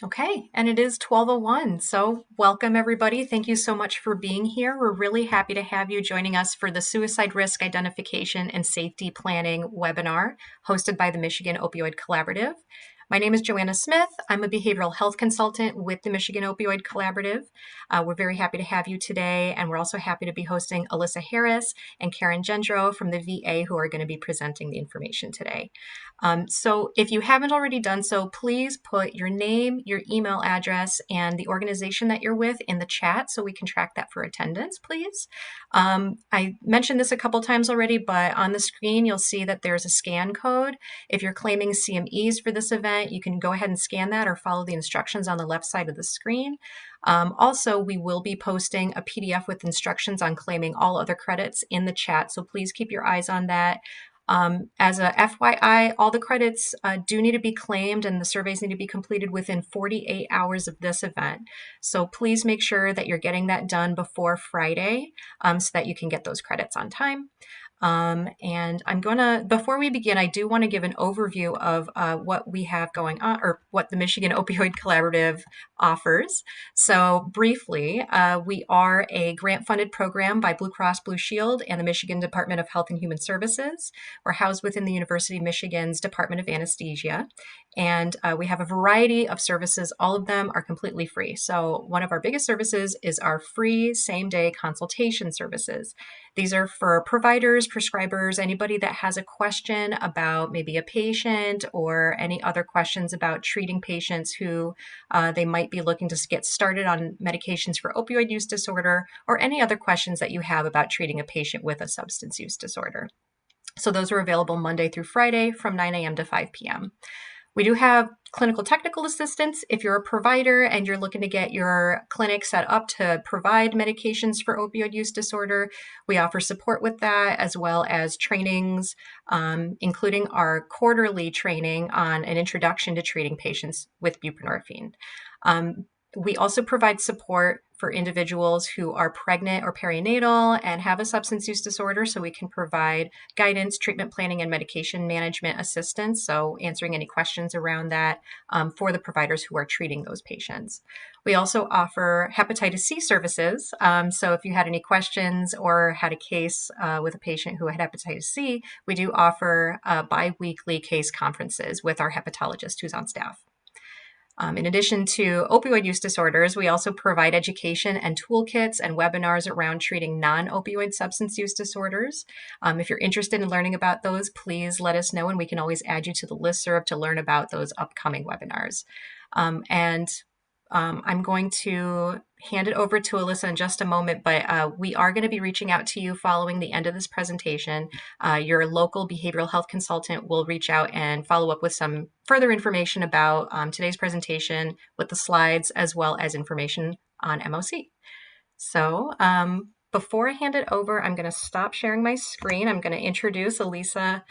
Okay, and it is 12:01. So, welcome everybody. Thank you so much for being here. We're really happy to have you joining us for the Suicide Risk Identification and Safety Planning webinar hosted by the Michigan Opioid Collaborative. My name is Joanna Smith. I'm a behavioral health consultant with the Michigan Opioid Collaborative. We're very happy to have you today, and we're also happy to be hosting Alyssa Harris and Karen Gendro from the VA, who are going to be presenting the information today. So if you haven't already done so, please put your name, your email address, and the organization that you're with in the chat so we can track that for attendance, please. I mentioned this a couple times already, but on the screen, you'll see that there's a scan code. If you're claiming CMEs for this event, you can go ahead and scan that or follow the instructions on the left side of the screen. Also, we will be posting a PDF with instructions on claiming all other credits in the chat, so please keep your eyes on that. As a FYI, all the credits do need to be claimed and the surveys need to be completed within 48 hours of this event. So please make sure that you're getting that done before Friday so that you can get those credits on time. And before we begin, I do want to give an overview of what we have going on, or what the Michigan Opioid Collaborative offers. So briefly, we are a grant-funded program by Blue Cross Blue Shield and the Michigan Department of Health and Human Services. We're housed within the University of Michigan's Department of Anesthesia. And we have a variety of services. All of them are completely free. So one of our biggest services is our free same-day consultation services. These are for providers, prescribers, anybody that has a question about maybe a patient or any other questions about treating patients who they might be looking to get started on medications for opioid use disorder, or any other questions that you have about treating a patient with a substance use disorder. So those are available Monday through Friday from 9 a.m. to 5 p.m. We do have clinical technical assistance. If you're a provider and you're looking to get your clinic set up to provide medications for opioid use disorder, we offer support with that, as well as trainings, including our quarterly training on an introduction to treating patients with buprenorphine. We also provide support for individuals who are pregnant or perinatal and have a substance use disorder, so we can provide guidance, treatment planning, and medication management assistance, so answering any questions around that for the providers who are treating those patients. We also offer hepatitis C services, so if you had any questions or had a case with a patient who had hepatitis C, we do offer bi-weekly case conferences with our hepatologist who's on staff. In addition to opioid use disorders, we also provide education and toolkits and webinars around treating non-opioid substance use disorders. If you're interested in learning about those, please let us know, and we can always add you to the listserv to learn about those upcoming webinars. I'm going to hand it over to Alyssa in just a moment, but we are going to be reaching out to you following the end of this presentation. Your local behavioral health consultant will reach out and follow up with some further information about today's presentation with the slides, as well as information on MOC. So before I hand it over, I'm going to stop sharing my screen. I'm going to introduce Alyssa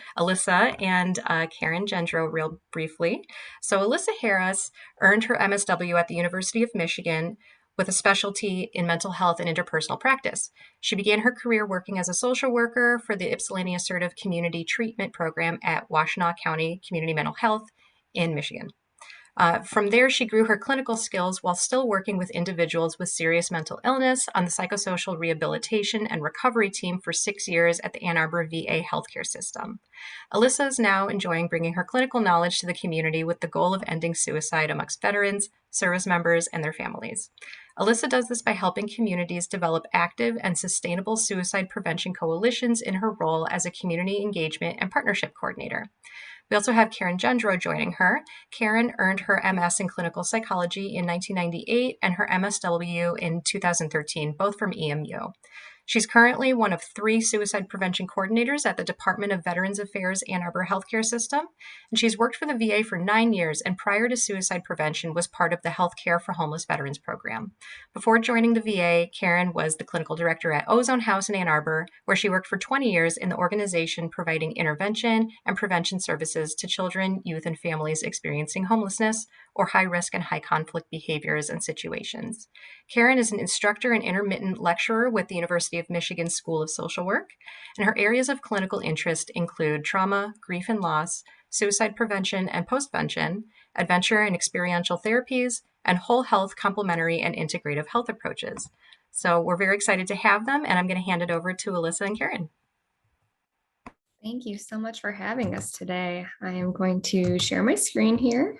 and Karen Gendro real briefly. So Alyssa Harris earned her MSW at the University of Michigan with a specialty in mental health and interpersonal practice. She began her career working as a social worker for the Ypsilanti Assertive Community Treatment Program at Washtenaw County Community Mental Health in Michigan. From there, she grew her clinical skills while still working with individuals with serious mental illness on the psychosocial rehabilitation and recovery team for 6 years at the Ann Arbor VA healthcare system. Alyssa is now enjoying bringing her clinical knowledge to the community with the goal of ending suicide amongst veterans, service members, and their families. Alyssa does this by helping communities develop active and sustainable suicide prevention coalitions in her role as a community engagement and partnership coordinator. We also have Karen Gendro joining her. Karen earned her MS in clinical psychology in 1998 and her MSW in 2013, both from EMU. She's currently one of 3 suicide prevention coordinators at the Department of Veterans Affairs Ann Arbor Healthcare System, and she's worked for the VA for 9 years, and prior to suicide prevention was part of the Healthcare for Homeless Veterans program. Before joining the VA, Karen was the clinical director at Ozone House in Ann Arbor, where she worked for 20 years in the organization providing intervention and prevention services to children, youth, and families experiencing homelessness or high-risk and high-conflict behaviors and situations. Karen is an instructor and intermittent lecturer with the University of Michigan School of Social Work, and her areas of clinical interest include trauma, grief and loss, suicide prevention and postvention, adventure and experiential therapies, and whole health complementary and integrative health approaches. So we're very excited to have them, and I'm going to hand it over to Alyssa and Karen. Thank you so much for having us today. I am going to share my screen here.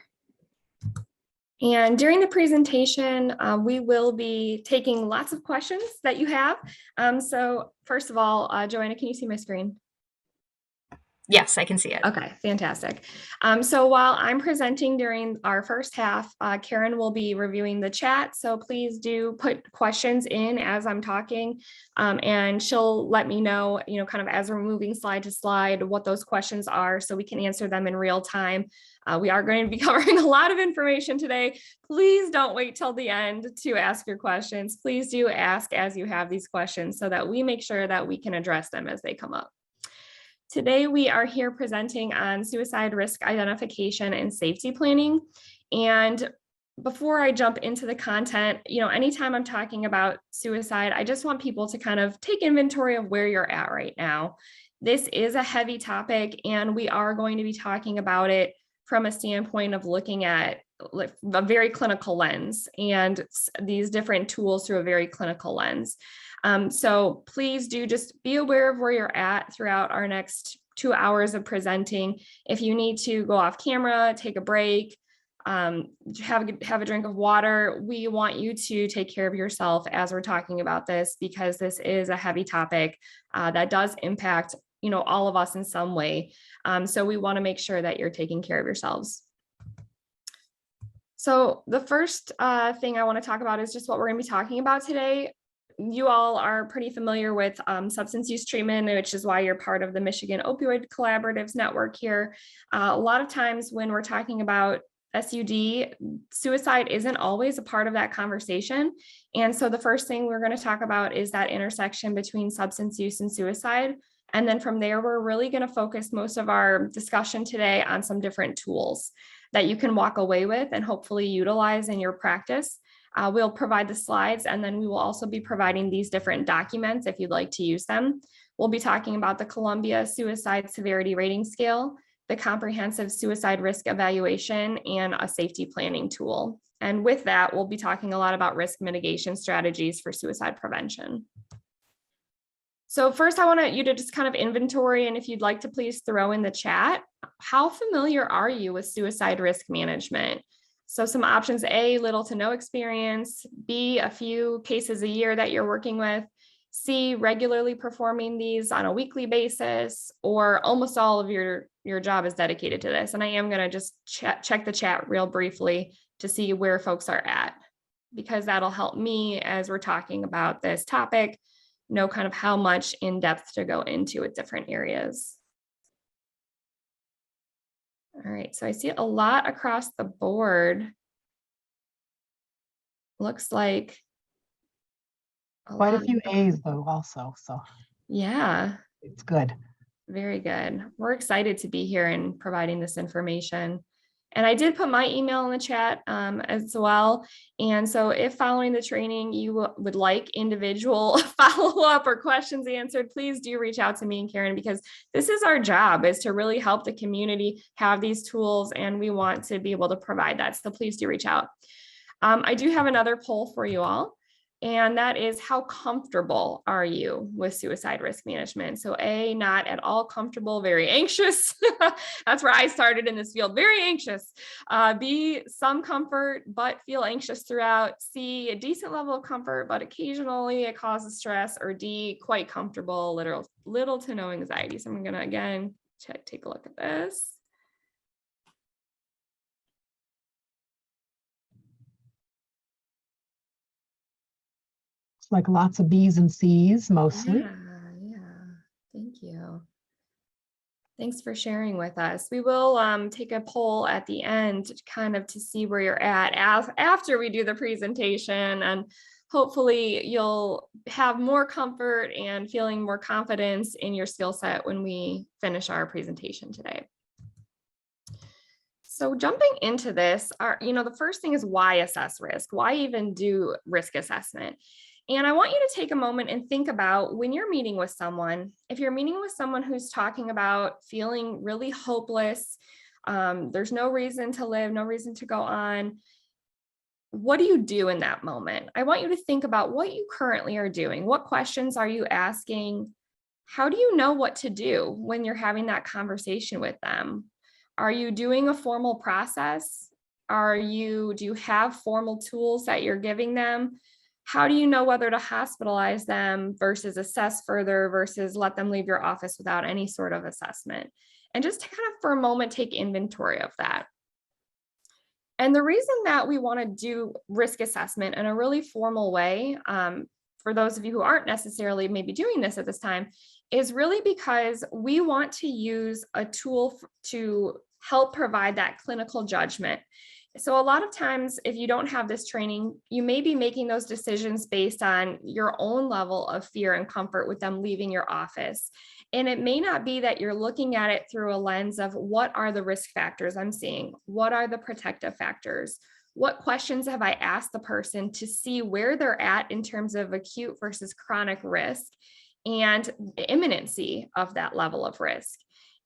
And during the presentation, we will be taking lots of questions that you have. So first of all, Joanna, can you see my screen? Yes, I can see it. Okay, fantastic. So while I'm presenting during our first half, Karen will be reviewing the chat. So please do put questions in as I'm talking, and she'll let me know, kind of as we're moving slide to slide, what those questions are so we can answer them in real time. We are going to be covering a lot of information today. Please don't wait till the end to ask your questions. Please do ask as you have these questions so that we make sure that we can address them as they come up. Today, we are here presenting on suicide risk identification and safety planning. And before I jump into the content, anytime I'm talking about suicide, I just want people to kind of take inventory of where you're at right now. This is a heavy topic, and we are going to be talking about it from a standpoint of looking at a very clinical lens and these different tools through a very clinical lens. So please do just be aware of where you're at throughout our next 2 hours of presenting. If you need to go off camera, take a break, have a drink of water, we want you to take care of yourself as we're talking about this, because this is a heavy topic that does impact, all of us in some way. So we want to make sure that you're taking care of yourselves. So the first thing I want to talk about is just what we're going to be talking about today. You all are pretty familiar with substance use treatment, which is why you're part of the Michigan Opioid Collaborative's network here. A lot of times when we're talking about SUD, suicide isn't always a part of that conversation. And so the first thing we're going to talk about is that intersection between substance use and suicide. And then from there, we're really going to focus most of our discussion today on some different tools that you can walk away with and hopefully utilize in your practice. We'll provide the slides, and then we will also be providing these different documents if you'd like to use them. We'll be talking about the Columbia Suicide Severity Rating Scale, the Comprehensive Suicide Risk Evaluation, and a safety planning tool. And with that, we'll be talking a lot about risk mitigation strategies for suicide prevention. So first, I want you to just kind of inventory, and if you'd like to please throw in the chat, how familiar are you with suicide risk management? So some options: A, little to no experience; B, a few cases a year that you're working with; C, regularly performing these on a weekly basis; or almost all of your job is dedicated to this. And I am going to just check the chat real briefly to see where folks are at, because that'll help me as we're talking about this topic, know kind of how much in depth to go into with different areas. All right, so I see a lot across the board. Looks like quite a few A's though also, so yeah, it's good. Very good. We're excited to be here and providing this information. And I did put my email in the chat as well. And so if following the training you would like individual follow-up or questions answered, please do reach out to me and Karen, because this is our job, is to really help the community have these tools, and we want to be able to provide that. So please do reach out. I do have another poll for you all, and that is, how comfortable are you with suicide risk management? So A, not at all comfortable, very anxious. That's where I started in this field, very anxious. B, some comfort, but feel anxious throughout. C, a decent level of comfort, but occasionally it causes stress. Or D, quite comfortable, little to no anxiety. So I'm gonna, again, take a look at this. Like lots of B's and C's mostly. Yeah, thank you. Thanks for sharing with us. We will take a poll at the end kind of to see where you're at after we do the presentation, and hopefully you'll have more comfort and feeling more confidence in your skill set when we finish our presentation today. So jumping into this, the first thing is, why assess risk? Why even do risk assessment? And I want you to take a moment and think about, when you're meeting with someone, if you're meeting with someone who's talking about feeling really hopeless, There's no reason to live, no reason to go on. What do you do in that moment? I want you to think about what you currently are doing. What questions are you asking? How do you know what to do when you're having that conversation with them? Are you doing a formal process? Do you have formal tools that you're giving them? How do you know whether to hospitalize them versus assess further versus let them leave your office without any sort of assessment? And just to kind of for a moment, take inventory of that. And the reason that we want to do risk assessment in a really formal way, for those of you who aren't necessarily maybe doing this at this time, is really because we want to use a tool to help provide that clinical judgment. So a lot of times, if you don't have this training, you may be making those decisions based on your own level of fear and comfort with them leaving your office. And it may not be that you're looking at it through a lens of what are the risk factors I'm seeing? What are the protective factors? What questions have I asked the person to see where they're at in terms of acute versus chronic risk and the imminency of that level of risk?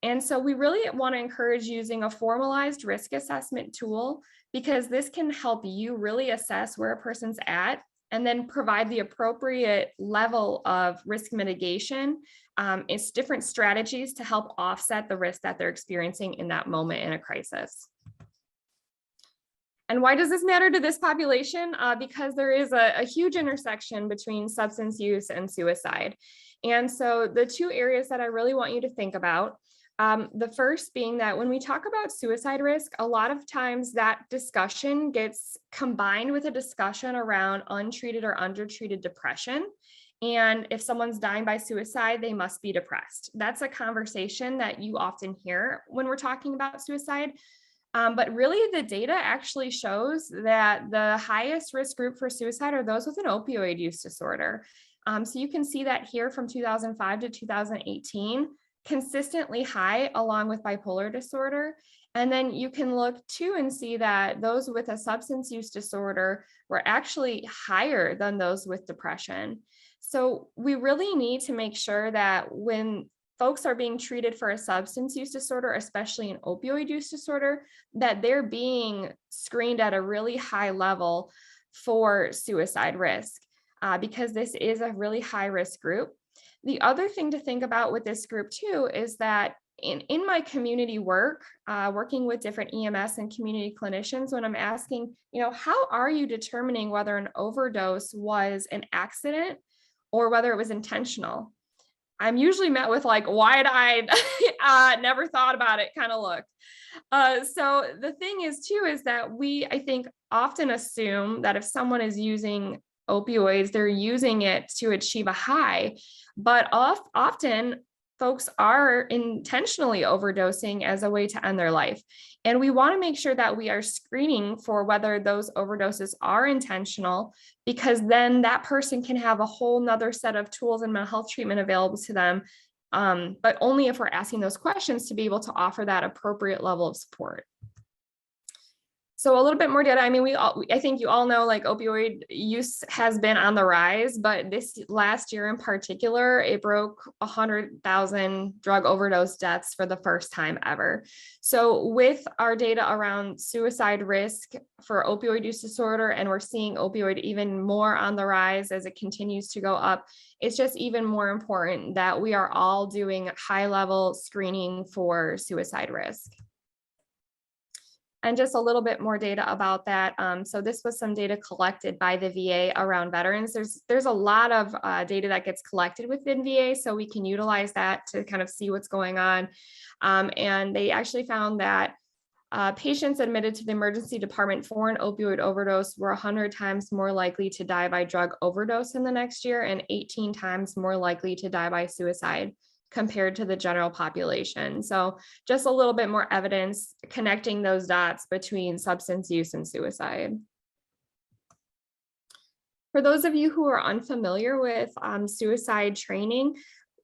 And so we really want to encourage using a formalized risk assessment tool because this can help you really assess where a person's at and then provide the appropriate level of risk mitigation. It's different strategies to help offset the risk that they're experiencing in that moment in a crisis. And why does this matter to this population? Because there is a huge intersection between substance use and suicide. And so the two areas that I really want you to think about, the first being that when we talk about suicide risk, a lot of times that discussion gets combined with a discussion around untreated or undertreated depression. And if someone's dying by suicide, they must be depressed. That's a conversation that you often hear when we're talking about suicide. But really the data actually shows that the highest risk group for suicide are those with an opioid use disorder. So you can see that here from 2005 to 2018, consistently high along with bipolar disorder. And then you can look too and see that those with a substance use disorder were actually higher than those with depression. So we really need to make sure that when folks are being treated for a substance use disorder, especially an opioid use disorder, that they're being screened at a really high level for suicide risk, because this is a really high risk group. The other thing to think about with this group too is that in my community work, working with different EMS and community clinicians, when I'm asking, how are you determining whether an overdose was an accident or whether it was intentional? I'm usually met with like wide-eyed, never thought about it kind of look. So the thing is too, is that I think, often assume that if someone is using opioids, they're using it to achieve a high, but often folks are intentionally overdosing as a way to end their life. And we want to make sure that we are screening for whether those overdoses are intentional, because then that person can have a whole nother set of tools and mental health treatment available to them. But only if we're asking those questions to be able to offer that appropriate level of support. So a little bit more data. I mean, I think you all know, like, opioid use has been on the rise, but this last year in particular, it broke 100,000 drug overdose deaths for the first time ever. So with our data around suicide risk for opioid use disorder, and we're seeing opioid even more on the rise as it continues to go up, it's just even more important that we are all doing high-level screening for suicide risk. And just a little bit more data about that. So this was some data collected by the VA around veterans. There's a lot of data that gets collected within VA, so we can utilize that to kind of see what's going on. And they actually found that patients admitted to the emergency department for an opioid overdose were 100 times more likely to die by drug overdose in the next year, and 18 times more likely to die by suicide compared to the general population. So just a little bit more evidence connecting those dots between substance use and suicide. For those of you who are unfamiliar with suicide training,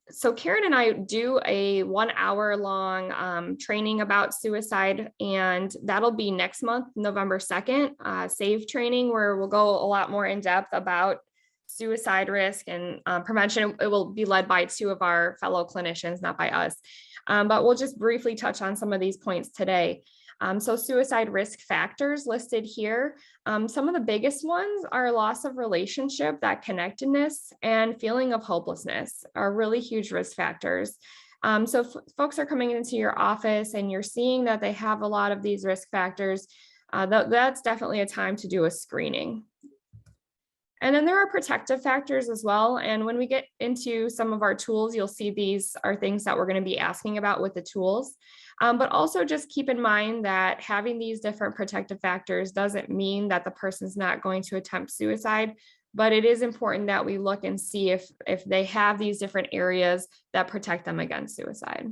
so Karen and I do a 1 hour long training about suicide, and that'll be next month, November 2nd, SAVE training, where we'll go a lot more in depth about suicide risk and prevention. It will be led by two of our fellow clinicians, not by us. but we'll just briefly touch on some of these points today. So suicide risk factors listed here. Some of the biggest ones are loss of relationship, that connectedness, and feeling of hopelessness are really huge risk factors. So folks are coming into your office and you're seeing that they have a lot of these risk factors. That's definitely a time to do a screening. And then there are protective factors as well. And when we get into some of our tools, you'll see these are things that we're going to be asking about with the tools. But also just keep in mind that having these different protective factors doesn't mean that the person's not going to attempt suicide, but it is important that we look and see if they have these different areas that protect them against suicide.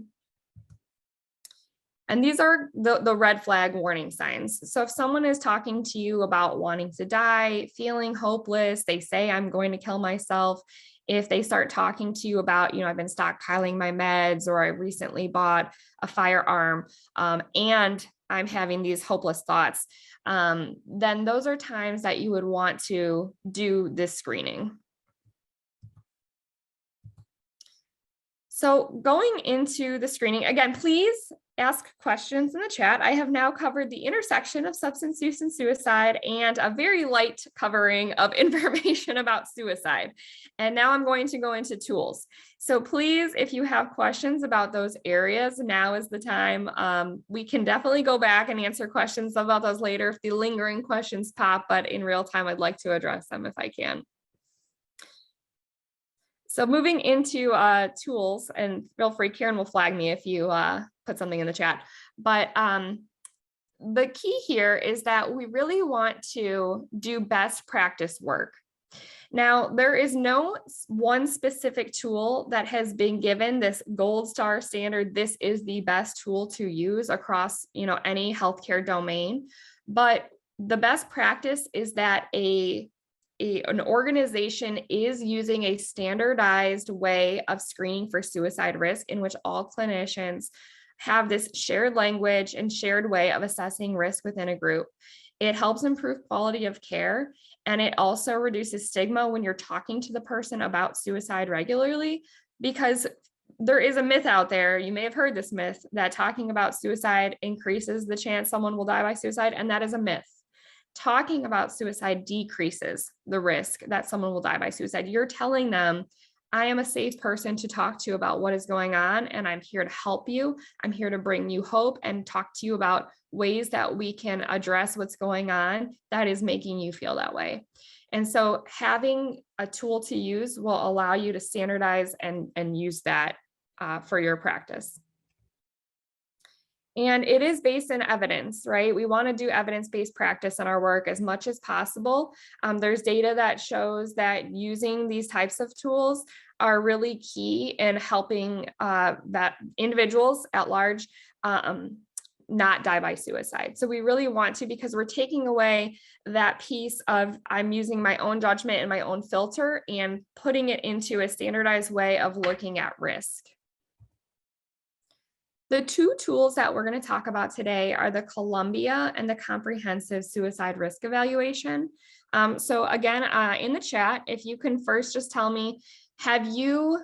And these are the red flag warning signs. So if someone is talking to you about wanting to die, feeling hopeless, they say, I'm going to kill myself. If they start talking to you about, I've been stockpiling my meds, or I recently bought a firearm, and I'm having these hopeless thoughts, then those are times that you would want to do this screening. So going into the screening, again, please ask questions in the chat. I have now covered the intersection of substance use and suicide and a very light covering of information about suicide. And now I'm going to go into tools. So please, if you have questions about those areas, now is the time. We can definitely go back and answer questions about those later if the lingering questions pop, but in real time, I'd like to address them if I can. So moving into tools, and feel free, Karen will flag me if you put something in the chat. But the key here is that we really want to do best practice work. Now, there is no one specific tool that has been given this gold star standard. This is the best tool to use across, any healthcare domain. But the best practice is that an organization is using a standardized way of screening for suicide risk in which all clinicians have this shared language and shared way of assessing risk within a group. It helps improve quality of care, and it also reduces stigma when you're talking to the person about suicide regularly, because there is a myth out there, you may have heard this myth, that talking about suicide increases the chance someone will die by suicide, and that is a myth. Talking about suicide decreases the risk that someone will die by suicide. You're telling them, I am a safe person to talk to about what is going on, and I'm here to help you. I'm here to bring you hope and talk to you about ways that we can address what's going on that is making you feel that way. And so having a tool to use will allow you to standardize and use that for your practice. And it is based in evidence, right? We want to do evidence-based practice in our work as much as possible. There's data that shows that using these types of tools are really key in helping that individuals at large not die by suicide. So we really want to, because we're taking away that piece of I'm using my own judgment and my own filter and putting it into a standardized way of looking at risk. The two tools that we're going to talk about today are the Columbia and the Comprehensive Suicide Risk Evaluation. So again, in the chat, if you can first just tell me, have you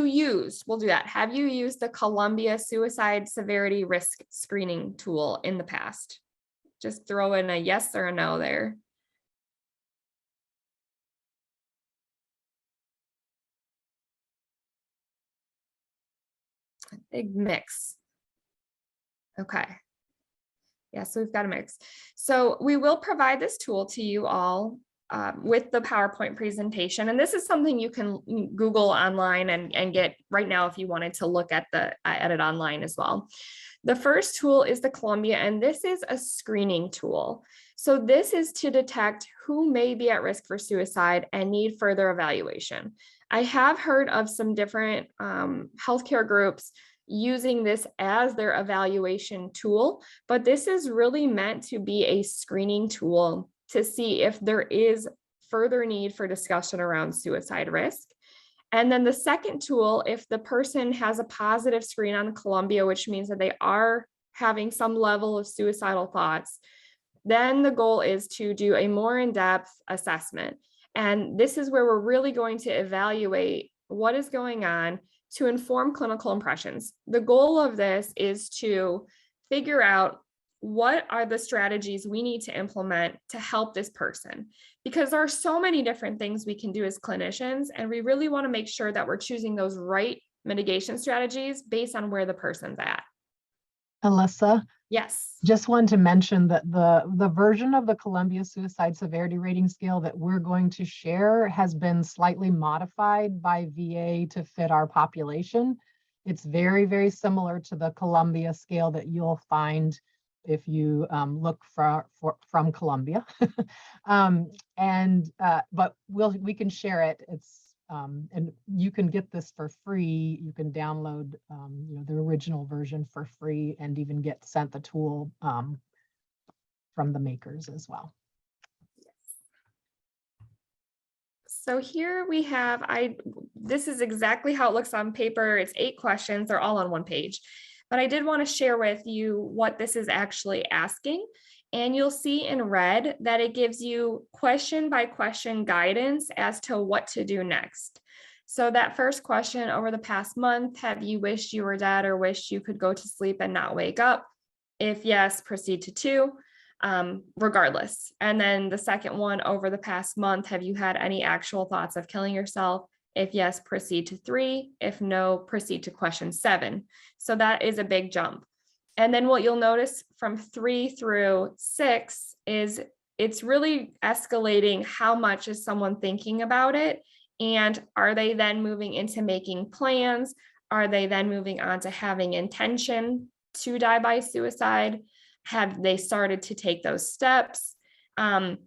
used the Columbia Suicide Severity Risk Screening tool in the past? Just throw in a yes or a no there. Big mix. Okay. Yeah, so we've got a mix. So we will provide this tool to you all with the PowerPoint presentation. And this is something you can Google online and get right now if you wanted to look at it online as well. The first tool is the Columbia, and this is a screening tool. So this is to detect who may be at risk for suicide and need further evaluation. I have heard of some different healthcare groups using this as their evaluation tool, but this is really meant to be a screening tool to see if there is further need for discussion around suicide risk. And then the second tool, if the person has a positive screen on Columbia, which means that they are having some level of suicidal thoughts, then the goal is to do a more in-depth assessment. And this is where we're really going to evaluate what is going on to inform clinical impressions. The goal of this is to figure out what are the strategies we need to implement to help this person, because there are so many different things we can do as clinicians, and we really want to make sure that we're choosing those right mitigation strategies based on where the person's at. Alyssa, Yes. just wanted to mention that the version of the Columbia Suicide Severity Rating Scale that we're going to share has been slightly modified by VA to fit our population. It's very, very similar to the Columbia scale that you'll find if you look from Columbia. But we can share it. It's and you can get this for free. You can download the original version for free and even get sent the tool from the makers as well. So here we have, this is exactly how it looks on paper. It's 8 questions. They're all on one page. But I did want to share with you what this is actually asking. And you'll see in red that it gives you question by question guidance as to what to do next. So that first question, over the past month, have you wished you were dead or wished you could go to sleep and not wake up? If yes, proceed to 2, regardless. And then the second one, over the past month, have you had any actual thoughts of killing yourself? If yes, proceed to 3. If no, proceed to question 7. So that is a big jump. And then what you'll notice from 3 through 6 is it's really escalating how much is someone thinking about it, and are they then moving into making plans? Are they then moving on to having intention to die by suicide? Have they started to take those steps? And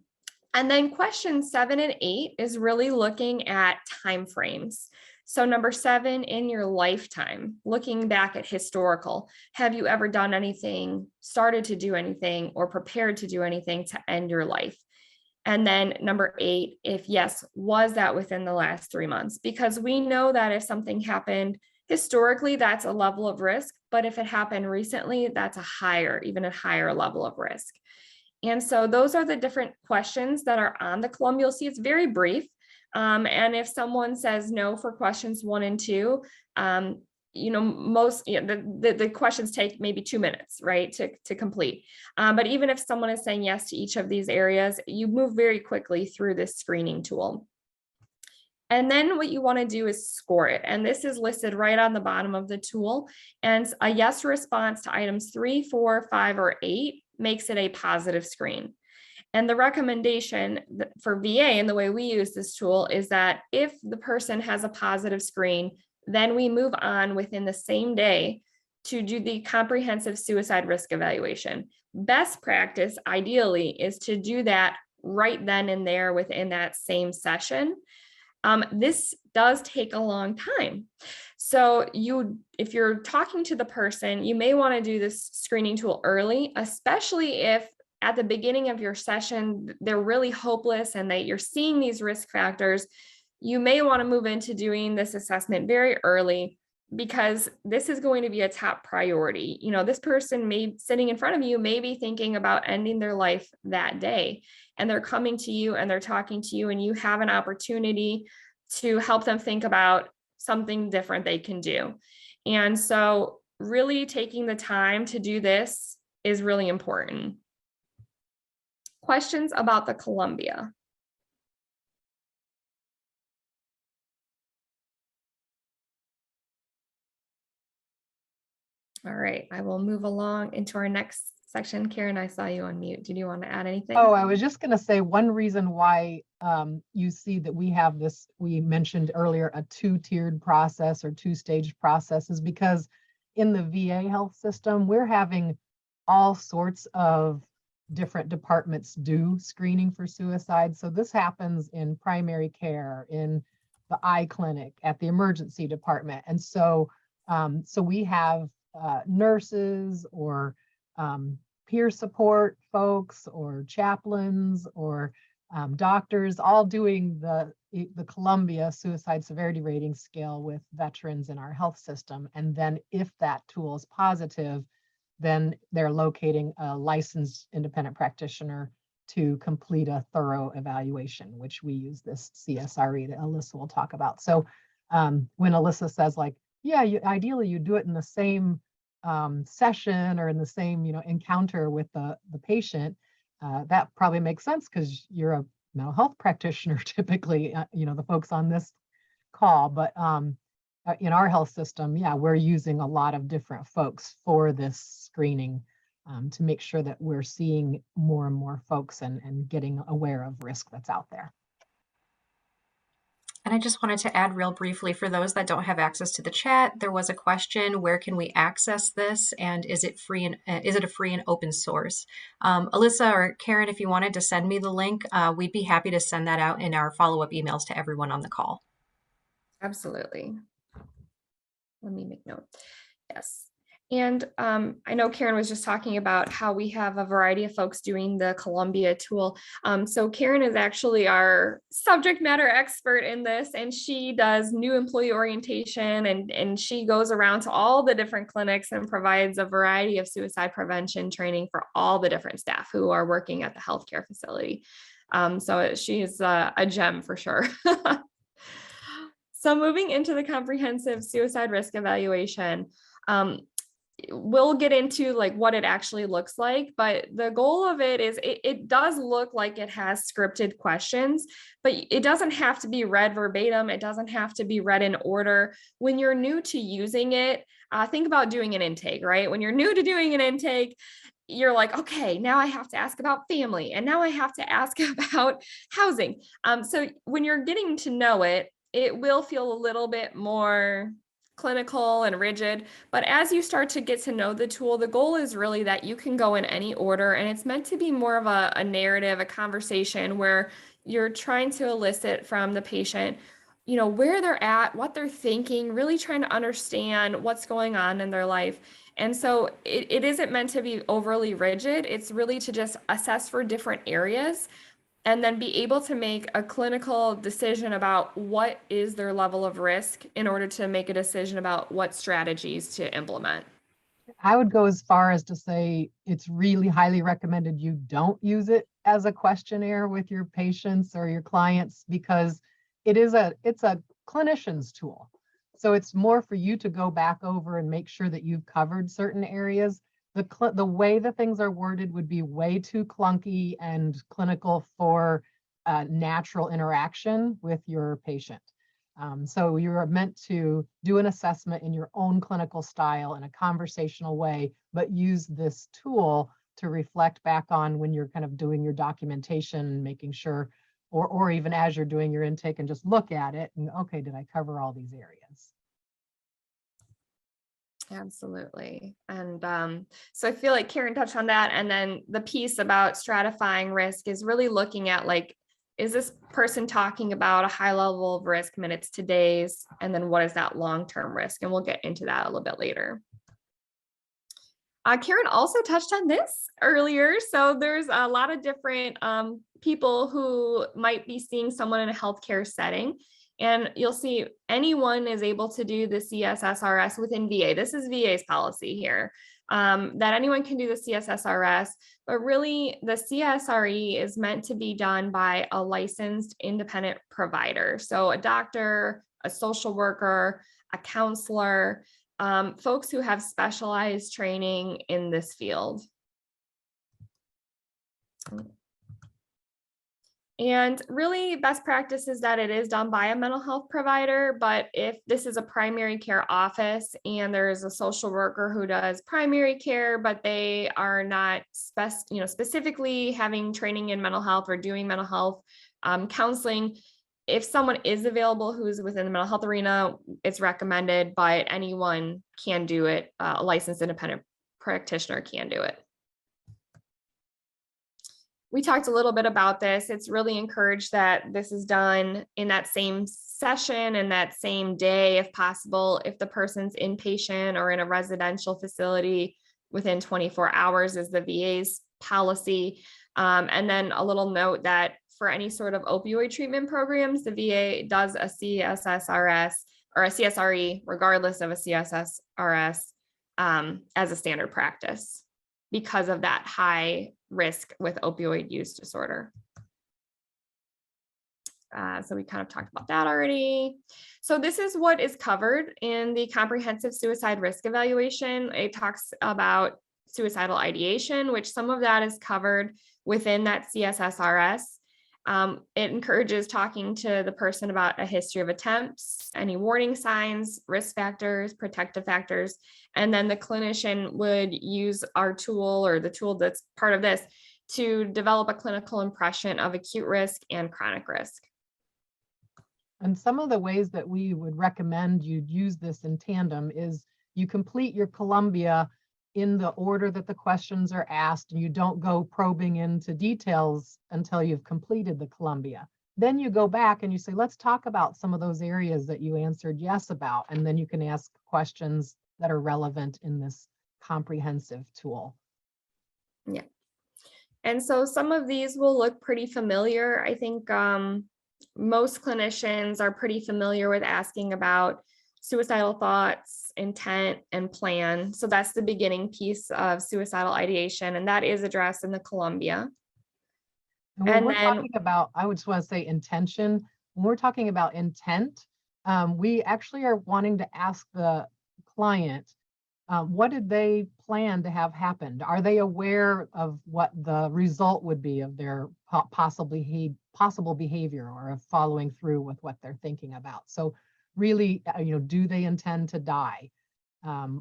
then question 7 and 8 is really looking at timeframes. So number 7, in your lifetime, looking back at historical, have you ever done anything, started to do anything, or prepared to do anything to end your life? And then number 8, if yes, was that within the last 3 months? Because we know that if something happened historically, that's a level of risk, but if it happened recently, that's even a higher level of risk. And so those are the different questions that are on the Columbia. You'll see it's very brief. And if someone says no for questions 1 and 2, the questions take maybe 2 minutes, right, to complete. But even if someone is saying yes to each of these areas, you move very quickly through this screening tool. And then what you want to do is score it. And this is listed right on the bottom of the tool. And a yes response to items 3, 4, 5, or 8 makes it a positive screen. And the recommendation for VA and the way we use this tool is that if the person has a positive screen, then we move on within the same day to do the comprehensive suicide risk evaluation. Best practice, ideally, is to do that right then and there within that same session. This does take a long time. So if you're talking to the person, you may want to do this screening tool early, especially if at the beginning of your session, they're really hopeless and that you're seeing these risk factors. You may want to move into doing this assessment very early, because this is going to be a top priority. This person sitting in front of you may be thinking about ending their life that day, and they're coming to you and they're talking to you, and you have an opportunity to help them think about something different they can do. And so really taking the time to do this is really important. Questions about the Columbia? All right, I will move along into our next section. Karen, I saw you on mute. Did you want to add anything? Oh, I was just going to say one reason why you see that we have this, we mentioned earlier, a 2-tiered process or 2-stage process, is because in the VA health system, we're having all sorts of different departments do screening for suicide. So this happens in primary care, in the eye clinic, at the emergency department. And so, so we have nurses or peer support folks or chaplains or doctors all doing the Columbia Suicide Severity Rating Scale with veterans in our health system. And then if that tool is positive, then they're locating a licensed independent practitioner to complete a thorough evaluation, which we use this CSRE that Alyssa will talk about. So when Alyssa says, like, yeah, ideally you do it in the same session or in the same, encounter with the patient. That probably makes sense because you're a mental health practitioner typically, the folks on this call. But in our health system, yeah, we're using a lot of different folks for this screening to make sure that we're seeing more and more folks and getting aware of risk that's out there. And I just wanted to add real briefly for those that don't have access to the chat, there was a question, where can we access this? And is it free and is it a free and open source? Alyssa or Karen, if you wanted to send me the link, we'd be happy to send that out in our follow-up emails to everyone on the call. Absolutely. Let me make note. Yes. And I know Karen was just talking about how we have a variety of folks doing the Columbia tool. So Karen is actually our subject matter expert in this, and she does new employee orientation, and she goes around to all the different clinics and provides a variety of suicide prevention training for all the different staff who are working at the healthcare facility. So she's a gem for sure. So moving into the comprehensive suicide risk evaluation, we'll get into like what it actually looks like, but the goal of it is it does look like it has scripted questions, but it doesn't have to be read verbatim. It doesn't have to be read in order. When you're new to using it, think about doing an intake, right? When you're new to doing an intake, you're like, okay, now I have to ask about family, and now I have to ask about housing. So when you're getting to know it, it will feel a little bit more clinical and rigid. But as you start to get to know the tool, the goal is really that you can go in any order, and it's meant to be more of a narrative, a conversation where you're trying to elicit from the patient, where they're at, what they're thinking, really trying to understand what's going on in their life. And so it isn't meant to be overly rigid. It's really to just assess for different areas and then be able to make a clinical decision about what is their level of risk in order to make a decision about what strategies to implement. I would go as far as to say it's really highly recommended you don't use it as a questionnaire with your patients or your clients, because it's a clinician's tool. So it's more for you to go back over and make sure that you've covered certain areas. The way the things are worded would be way too clunky and clinical for natural interaction with your patient. So you're meant to do an assessment in your own clinical style in a conversational way, but use this tool to reflect back on when you're kind of doing your documentation, making sure, or even as you're doing your intake, and just look at it and, okay, did I cover all these areas? Absolutely. And so I feel like Karen touched on that. And then the piece about stratifying risk is really looking at, like, is this person talking about a high level of risk, minutes to days? And then what is that long-term risk? And we'll get into that a little bit later. Karen also touched on this earlier. So there's a lot of different people who might be seeing someone in a healthcare setting. And you'll see anyone is able to do the CSSRS within VA. This is VA's policy here, that anyone can do the CSSRS, but really the CSRE is meant to be done by a licensed independent provider. So a doctor, a social worker, a counselor, folks who have specialized training in this field. And really, best practice is that it is done by a mental health provider, but if this is a primary care office and there's a social worker who does primary care, but they are not specifically having training in mental health or doing mental health counseling, if someone is available who's within the mental health arena, it's recommended, but anyone can do it. A licensed independent practitioner can do it. We talked a little bit about this. It's really encouraged that this is done in that same session and that same day, if possible, if the person's inpatient or in a residential facility within 24 hours is the VA's policy. And then a little note that for any sort of opioid treatment programs, the VA does a CSSRS or a CSRE, regardless of a CSSRS, as a standard practice because of that high risk with opioid use disorder. So we kind of talked about that already. So this is what is covered in the comprehensive suicide risk evaluation. It talks about suicidal ideation, which some of that is covered within that CSSRS. It encourages talking to the person about a history of attempts, any warning signs, risk factors, protective factors, and then the clinician would use our tool or the tool that's part of this to develop a clinical impression of acute risk and chronic risk. And some of the ways that we would recommend you use this in tandem is you complete your Columbia in the order that the questions are asked, and you don't go probing into details until you've completed the Columbia. Then you go back and you say, let's talk about some of those areas that you answered yes about, and then you can ask questions that are relevant in this comprehensive tool. Yeah. And so some of these will look pretty familiar. I think most clinicians are pretty familiar with asking about suicidal thoughts, intent, and plan. So that's the beginning piece of suicidal ideation, and that is addressed in the Columbia. And when And we're then, talking about, I would just want to say intention, when we're talking about intent, we actually are wanting to ask the client, what did they plan to have happened? Are they aware of what the result would be of their possible behavior or of following through with what they're thinking about? So really, do they intend to die?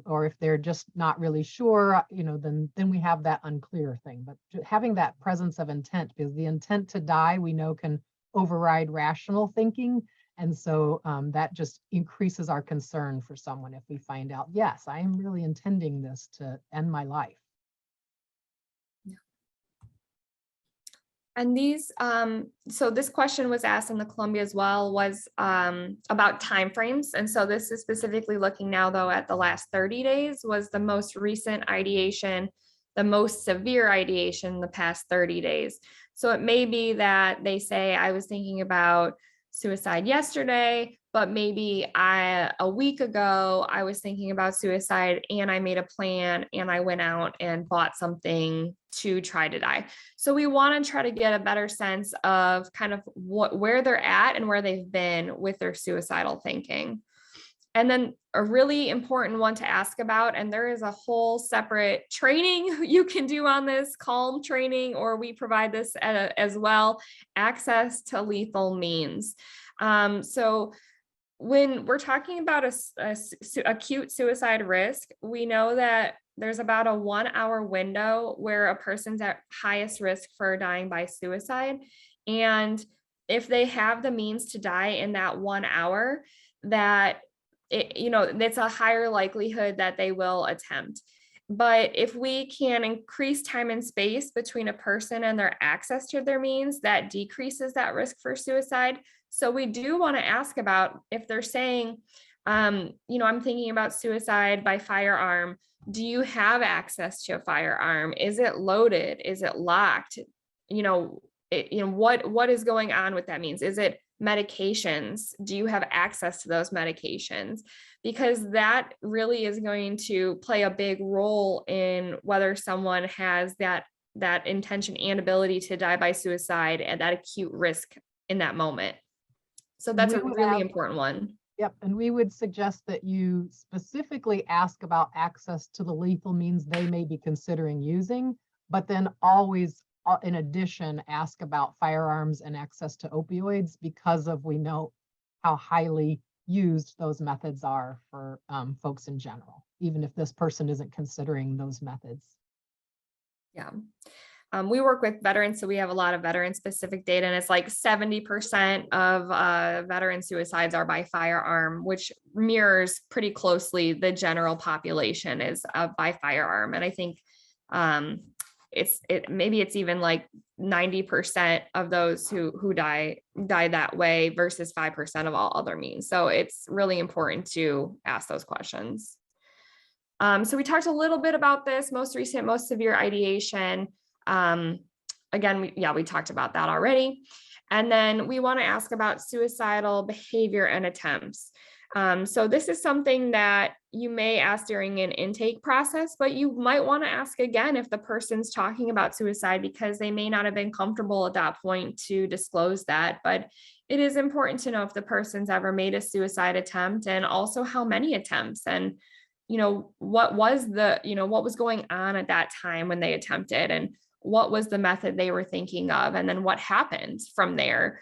Or if they're just not really sure, then we have that unclear thing. But having that presence of intent, because the intent to die, we know can override rational thinking. And so that just increases our concern for someone if we find out, yes, I am really intending this to end my life. and these, so this question was asked in the Columbia as well, was about timeframes. And so this is specifically looking now though at the last 30 days was the most recent ideation, the most severe ideation in the past 30 days. So it may be that they say, I was thinking about suicide yesterday, but maybe a week ago, I was thinking about suicide and I made a plan and I went out and bought something to try to die. So we want to try to get a better sense of kind of where they're at and where they've been with their suicidal thinking. And then a really important one to ask about, and there is a whole separate training you can do on this, CALM training, or we provide this as well, access to lethal means. So when we're talking about acute suicide risk, we know that there's about a 1 hour window where a person's at highest risk for dying by suicide. And if they have the means to die in that 1 hour, that it's a higher likelihood that they will attempt. But if we can increase time and space between a person and their access to their means, that decreases that risk for suicide. So we do want to ask about if they're saying, I'm thinking about suicide by firearm. Do you have access to a firearm? Is it loaded? Is it locked? What is going on with that means? Is it medications? Do you have access to those medications? Because that really is going to play a big role in whether someone has that intention and ability to die by suicide and that acute risk in that moment. So that's a really important one. Yep, and we would suggest that you specifically ask about access to the lethal means they may be considering using, but then always, in addition, ask about firearms and access to opioids because we know how highly used those methods are for folks in general, even if this person isn't considering those methods. Yeah. We work with veterans, so we have a lot of veteran-specific data, and it's like 70% of veteran suicides are by firearm, which mirrors pretty closely the general population is by firearm. And I think maybe it's even like 90% of those who die that way versus 5% of all other means. So it's really important to ask those questions. So we talked a little bit about this most recent, most severe ideation. Again, we talked about that already. And then we want to ask about suicidal behavior and attempts. So this is something that you may ask during an intake process, but you might want to ask again if the person's talking about suicide, because they may not have been comfortable at that point to disclose that. But it is important to know if the person's ever made a suicide attempt, and also how many attempts, and what was what was going on at that time when they attempted, and what was the method they were thinking of, and then what happened from there.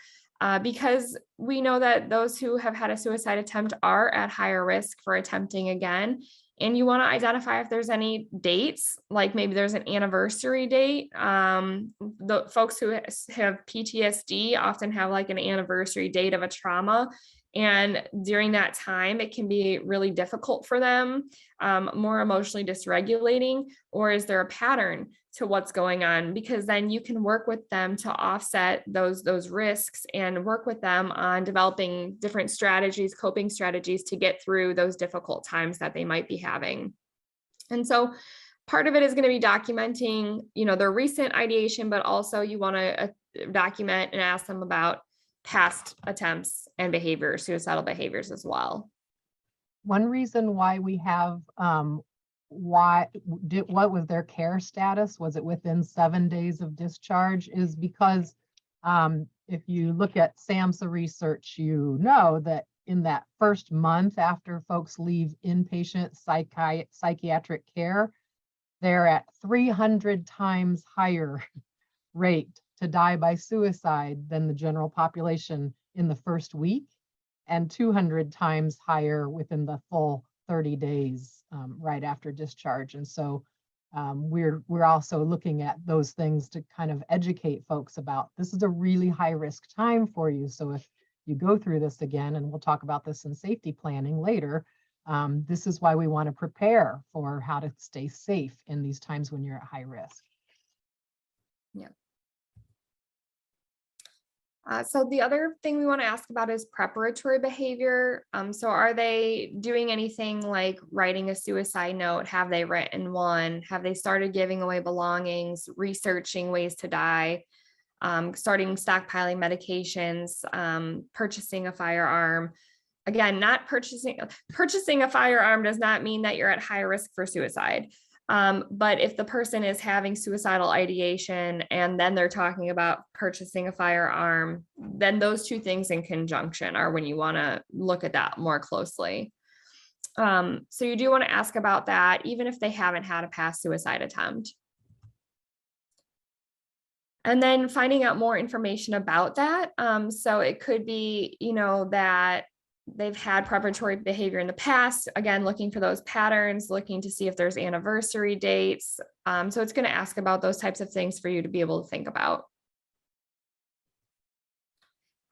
Because we know that those who have had a suicide attempt are at higher risk for attempting again. And you want to identify if there's any dates, like maybe there's an anniversary date. The folks who have PTSD often have like an anniversary date of a trauma. And during that time, it can be really difficult for them, more emotionally dysregulating. Or is there a pattern to what's going on? Because then you can work with them to offset those risks, and work with them on developing different strategies, coping strategies, to get through those difficult times that they might be having. And so part of it is going to be documenting, their recent ideation, but also you want to document and ask them about past attempts and behaviors, suicidal behaviors as well. One reason why we have what was their care status? Was it within 7 days of discharge? Is because if you look at SAMHSA research, you know that in that first month after folks leave inpatient psychiatric care, they're at 300 times higher rate to die by suicide than the general population in the first week, and 200 times higher within the full 30 days right after discharge. And so we're also looking at those things to kind of educate folks about, this is a really high risk time for you. So if you go through this again, and we'll talk about this in safety planning later, this is why we want to prepare for how to stay safe in these times when you're at high risk. Yeah. So the other thing we want to ask about is preparatory behavior. So are they doing anything like writing a suicide note? Have they written one? Have they started giving away belongings, researching ways to die, starting stockpiling medications, purchasing a firearm? Again, not purchasing a firearm does not mean that you're at high risk for suicide. But if the person is having suicidal ideation and then they're talking about purchasing a firearm, then those two things in conjunction are when you want to look at that more closely. So you do want to ask about that, even if they haven't had a past suicide attempt. And then finding out more information about that. So it could be, that they've had preparatory behavior in the past, again, looking for those patterns, looking to see if there's anniversary dates. So it's going to ask about those types of things for you to be able to think about.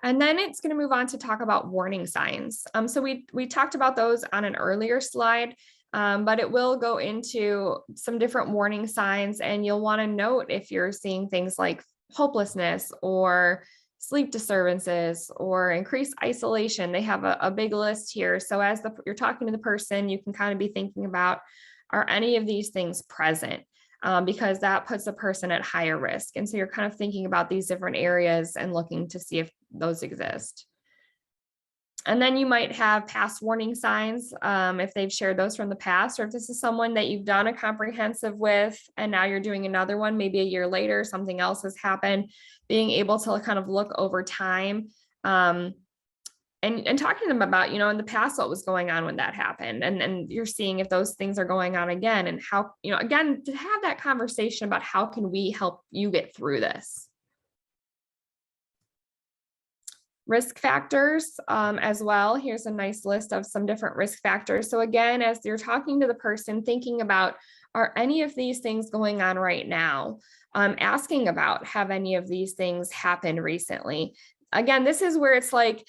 And then it's going to move on to talk about warning signs. So we talked about those on an earlier slide, but it will go into some different warning signs, and you'll want to note if you're seeing things like hopelessness or sleep disturbances or increased isolation. They have a big list here. So as you're talking to the person, you can kind of be thinking about, are any of these things present? Because that puts a person at higher risk. And so you're kind of thinking about these different areas and looking to see if those exist. And then you might have past warning signs, if they've shared those from the past, or if this is someone that you've done a comprehensive with and now you're doing another one, maybe a year later, something else has happened, being able to kind of look over time, and talking to them about, in the past, what was going on when that happened. And you're seeing if those things are going on again, and how, again, to have that conversation about how can we help you get through this. Risk factors as well. Here's a nice list of some different risk factors. So again, as you're talking to the person, thinking about, are any of these things going on right now? Asking about, have any of these things happened recently? Again, this is where it's like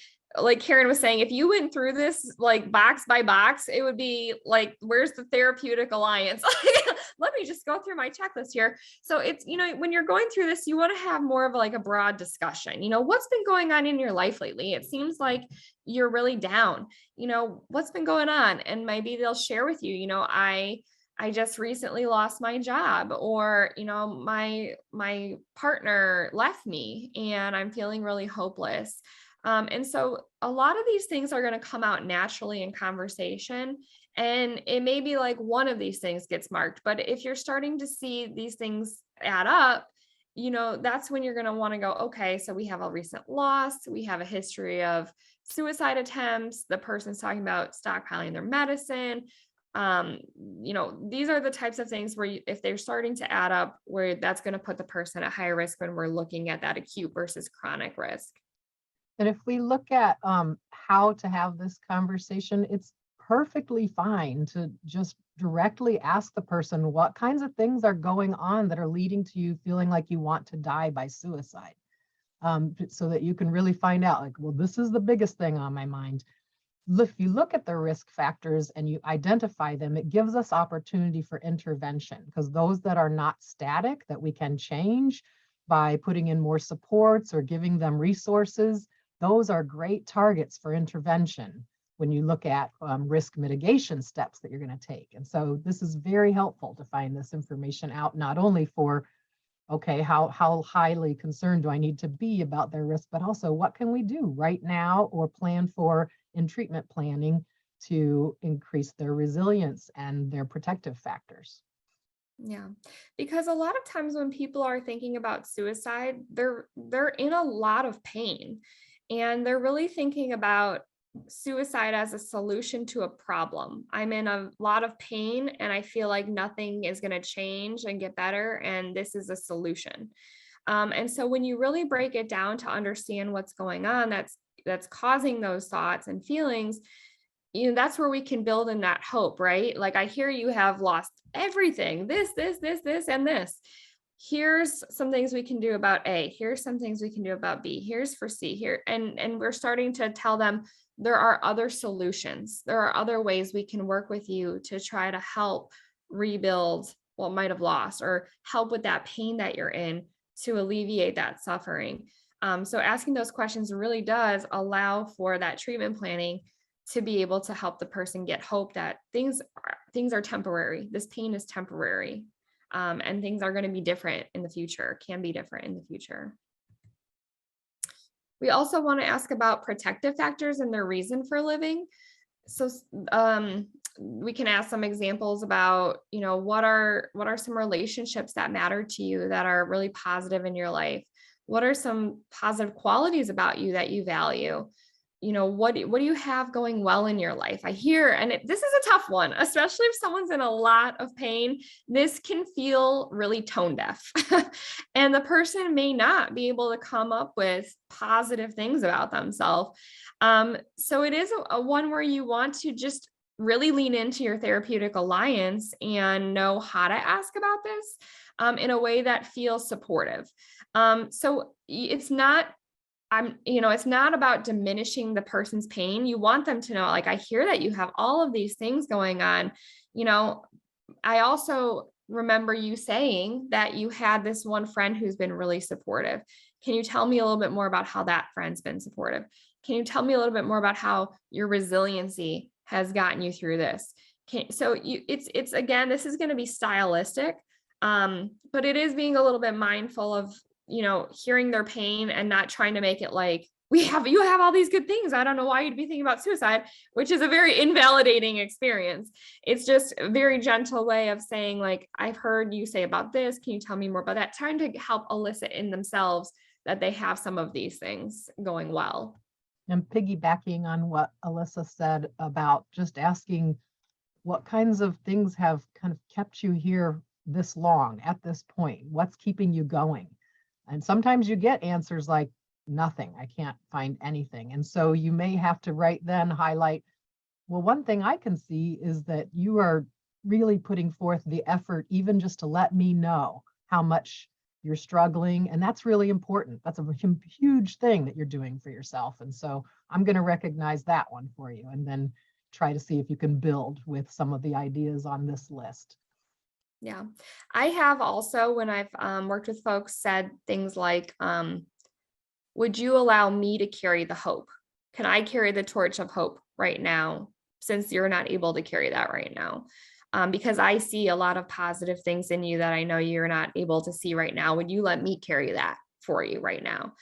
Karen was saying, if you went through this like box by box, it would be like, where's the therapeutic alliance? Let me just go through my checklist here. So it's, when you're going through this, you want to have more of like a broad discussion. What's been going on in your life lately? It seems like you're really down. What's been going on? And maybe they'll share with you, I just recently lost my job, or, my partner left me and I'm feeling really hopeless. And so a lot of these things are going to come out naturally in conversation. And it may be like one of these things gets marked, but if you're starting to see these things add up, that's when you're going to want to go, okay, so we have a recent loss. We have a history of suicide attempts. The person's talking about stockpiling their medicine. These are the types of things where if they're starting to add up, where that's going to put the person at higher risk when we're looking at that acute versus chronic risk. And if we look at how to have this conversation, it's perfectly fine to just directly ask the person what kinds of things are going on that are leading to you feeling like you want to die by suicide, so that you can really find out, like, well, this is the biggest thing on my mind. If you look at the risk factors and you identify them, it gives us opportunity for intervention, because those that are not static, that we can change by putting in more supports or giving them resources, those are great targets for intervention when you look at risk mitigation steps that you're going to take. And so this is very helpful to find this information out, not only for, okay, how highly concerned do I need to be about their risk, but also what can we do right now or plan for in treatment planning to increase their resilience and their protective factors. Yeah, because a lot of times when people are thinking about suicide, they're in a lot of pain, and they're really thinking about suicide as a solution to a problem. I'm in a lot of pain and I feel like nothing is going to change and get better, and this is a solution. And so when you really break it down to understand what's going on, that's causing those thoughts and feelings, that's where we can build in that hope, right? Like, I hear you have lost everything, this, and this. Here's some things we can do about A. Here's some things we can do about B. Here's for C here. And we're starting to tell them there are other solutions. There are other ways we can work with you to try to help rebuild what might have lost, or help with that pain that you're in to alleviate that suffering. So asking those questions really does allow for that treatment planning to be able to help the person get hope that things are temporary. This pain is temporary, and things are going to be different in the future, can be different in the future. We also want to ask about protective factors and their reason for living. So we can ask some examples about, what are some relationships that matter to you that are really positive in your life? What are some positive qualities about you that you value? What do you have going well in your life? I hear, and this is a tough one, especially if someone's in a lot of pain. This can feel really tone deaf, and the person may not be able to come up with positive things about themselves. So it is a one where you want to just really lean into your therapeutic alliance and know how to ask about this in a way that feels supportive. So it's not it's not about diminishing the person's pain. You want them to know, like, I hear that you have all of these things going on. I also remember you saying that you had this one friend who's been really supportive. Can you tell me a little bit more about how that friend's been supportive? Can you tell me a little bit more about how your resiliency has gotten you through this? It's again, this is going to be stylistic, but it is being a little bit mindful of hearing their pain and not trying to make it like, you have all these good things, I don't know why you'd be thinking about suicide, which is a very invalidating experience. It's just a very gentle way of saying, like, I've heard you say about this, can you tell me more about that? Trying to help elicit in themselves that they have some of these things going well. And piggybacking on what Alyssa said about just asking what kinds of things have kind of kept you here this long at this point, what's keeping you going? And sometimes you get answers like, nothing, I can't find anything. And so you may have to right then highlight, well, one thing I can see is that you are really putting forth the effort, even just to let me know how much you're struggling. And that's really important. That's a huge thing that you're doing for yourself. And so I'm going to recognize that one for you, and then try to see if you can build with some of the ideas on this list. Yeah, I have also, when I've worked with folks, said things like, would you allow me to carry the hope? Can I carry the torch of hope right now, since you're not able to carry that right now? Because I see a lot of positive things in you that I know you're not able to see right now. Would you let me carry that for you right now?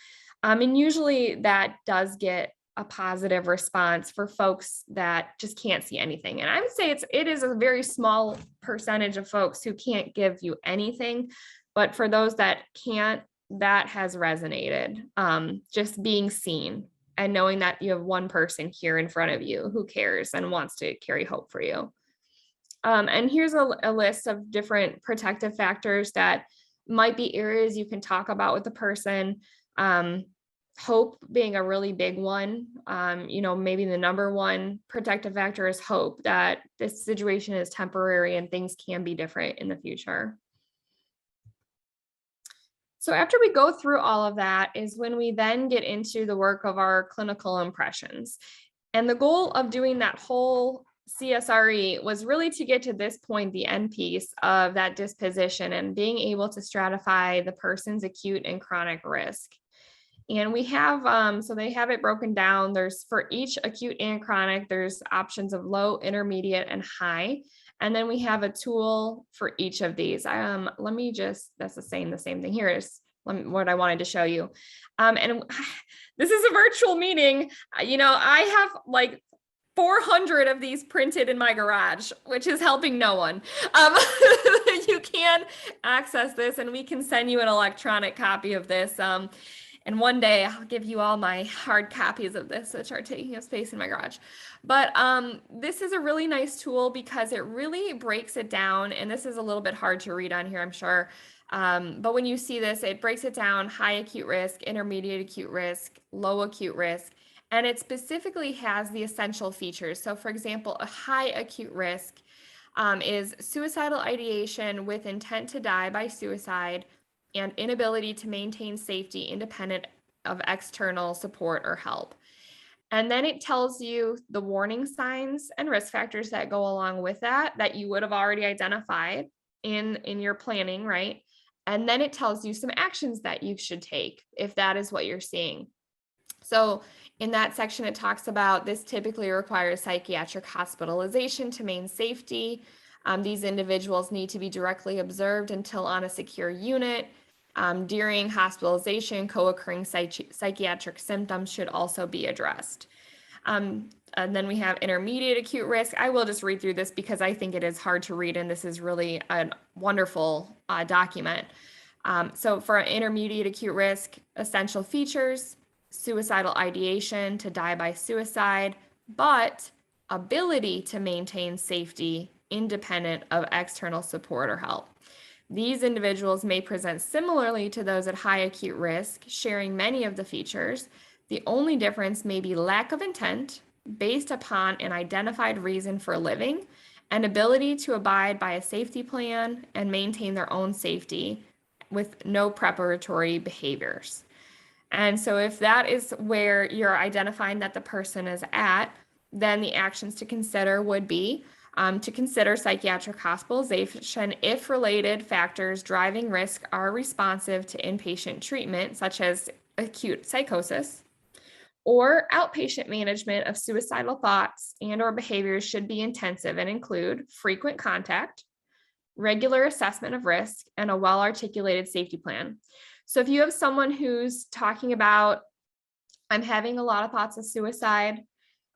And usually that does get a positive response for folks that just can't see anything. And I would say it is a very small percentage of folks who can't give you anything, but for those that can't, that has resonated. Just being seen and knowing that you have one person here in front of you who cares and wants to carry hope for you. And here's a list of different protective factors that might be areas you can talk about with the person. Hope being a really big one. Maybe the number one protective factor is hope that this situation is temporary and things can be different in the future. So after we go through all of that is when we then get into the work of our clinical impressions. And the goal of doing that whole CSRE was really to get to this point, the end piece of that disposition and being able to stratify the person's acute and chronic risk. And we have, so they have it broken down. There's for each acute and chronic, there's options of low, intermediate, and high. And then we have a tool for each of these. Let me just, that's the same thing. Here is what I wanted to show you. And this is a virtual meeting. I have like 400 of these printed in my garage, which is helping no one. You can access this and we can send you an electronic copy of this. And one day I'll give you all my hard copies of this, which are taking up space in my garage. But this is a really nice tool because it really breaks it down. And this is a little bit hard to read on here, I'm sure. But when you see this, it breaks it down: high acute risk, intermediate acute risk, low acute risk. And it specifically has the essential features. So for example, a high acute risk is suicidal ideation with intent to die by suicide and inability to maintain safety independent of external support or help. And then it tells you the warning signs and risk factors that go along with that you would have already identified in your planning, right? And then it tells you some actions that you should take if that is what you're seeing. So in that section, it talks about this typically requires psychiatric hospitalization to maintain safety. These individuals need to be directly observed until on a secure unit. During hospitalization, co-occurring psychiatric symptoms should also be addressed. And then we have intermediate acute risk. I will just read through this because I think it is hard to read, and this is really a wonderful document. So for intermediate acute risk, essential features: suicidal ideation, to die by suicide, but ability to maintain safety independent of external support or help. These individuals may present similarly to those at high acute risk, sharing many of the features. The only difference may be lack of intent based upon an identified reason for living and ability to abide by a safety plan and maintain their own safety with no preparatory behaviors. And so if that is where you're identifying that the person is at, then the actions to consider would be to consider psychiatric hospitalization if related factors driving risk are responsive to inpatient treatment, such as acute psychosis, or outpatient management of suicidal thoughts and/or behaviors should be intensive and include frequent contact, regular assessment of risk, and a well-articulated safety plan. So if you have someone who's talking about, I'm having a lot of thoughts of suicide,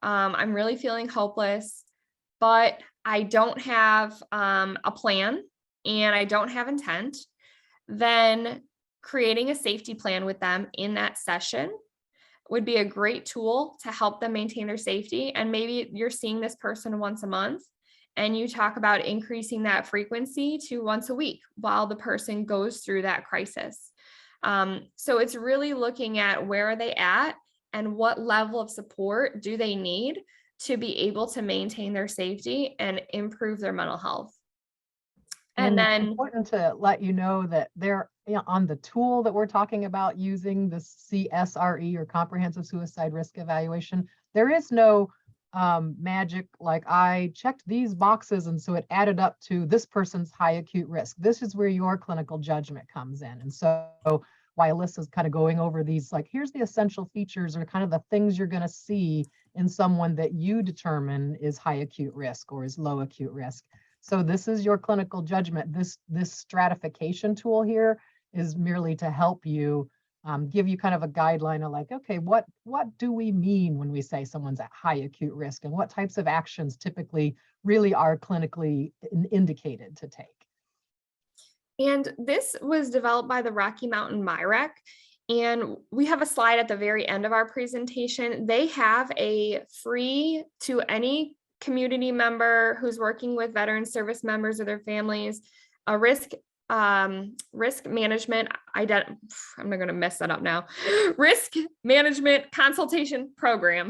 I'm really feeling hopeless, but I don't have a plan and I don't have intent, then creating a safety plan with them in that session would be a great tool to help them maintain their safety. And maybe you're seeing this person once a month and you talk about increasing that frequency to once a week while the person goes through that crisis. So it's really looking at where are they at and what level of support do they need to be able to maintain their safety and improve their mental health. And then it's important to let you know that they're on the tool that we're talking about using, the CSRE or Comprehensive Suicide Risk Evaluation. There is no magic, like I checked these boxes and so it added up to this person's high acute risk. This is where your clinical judgment comes in. And so while Alyssa's kind of going over these, like, here's the essential features or kind of the things you're going to see in someone that you determine is high acute risk or is low acute risk. So this is your clinical judgment. This stratification tool here is merely to help you give you kind of a guideline of like, okay, what do we mean when we say someone's at high acute risk, and what types of actions typically really are clinically indicated to take. And this was developed by the Rocky Mountain MyRec. And we have a slide at the very end of our presentation. They have a free to any community member who's working with veteran service members or their families, a risk management, I'm not going to mess that up now, risk management consultation program.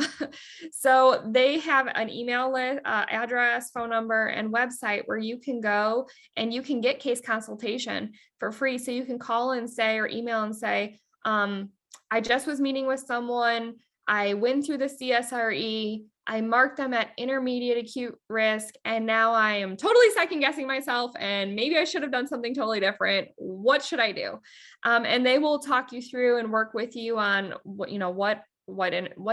So they have an email list, address, phone number, and website where you can go and you can get case consultation for free. So you can call and say, or email and say, I just was meeting with someone, I went through the CSRE, I marked them at intermediate acute risk, and now I am totally second guessing myself, and maybe I should have done something totally different. What should I do? And they will talk you through and work with you on what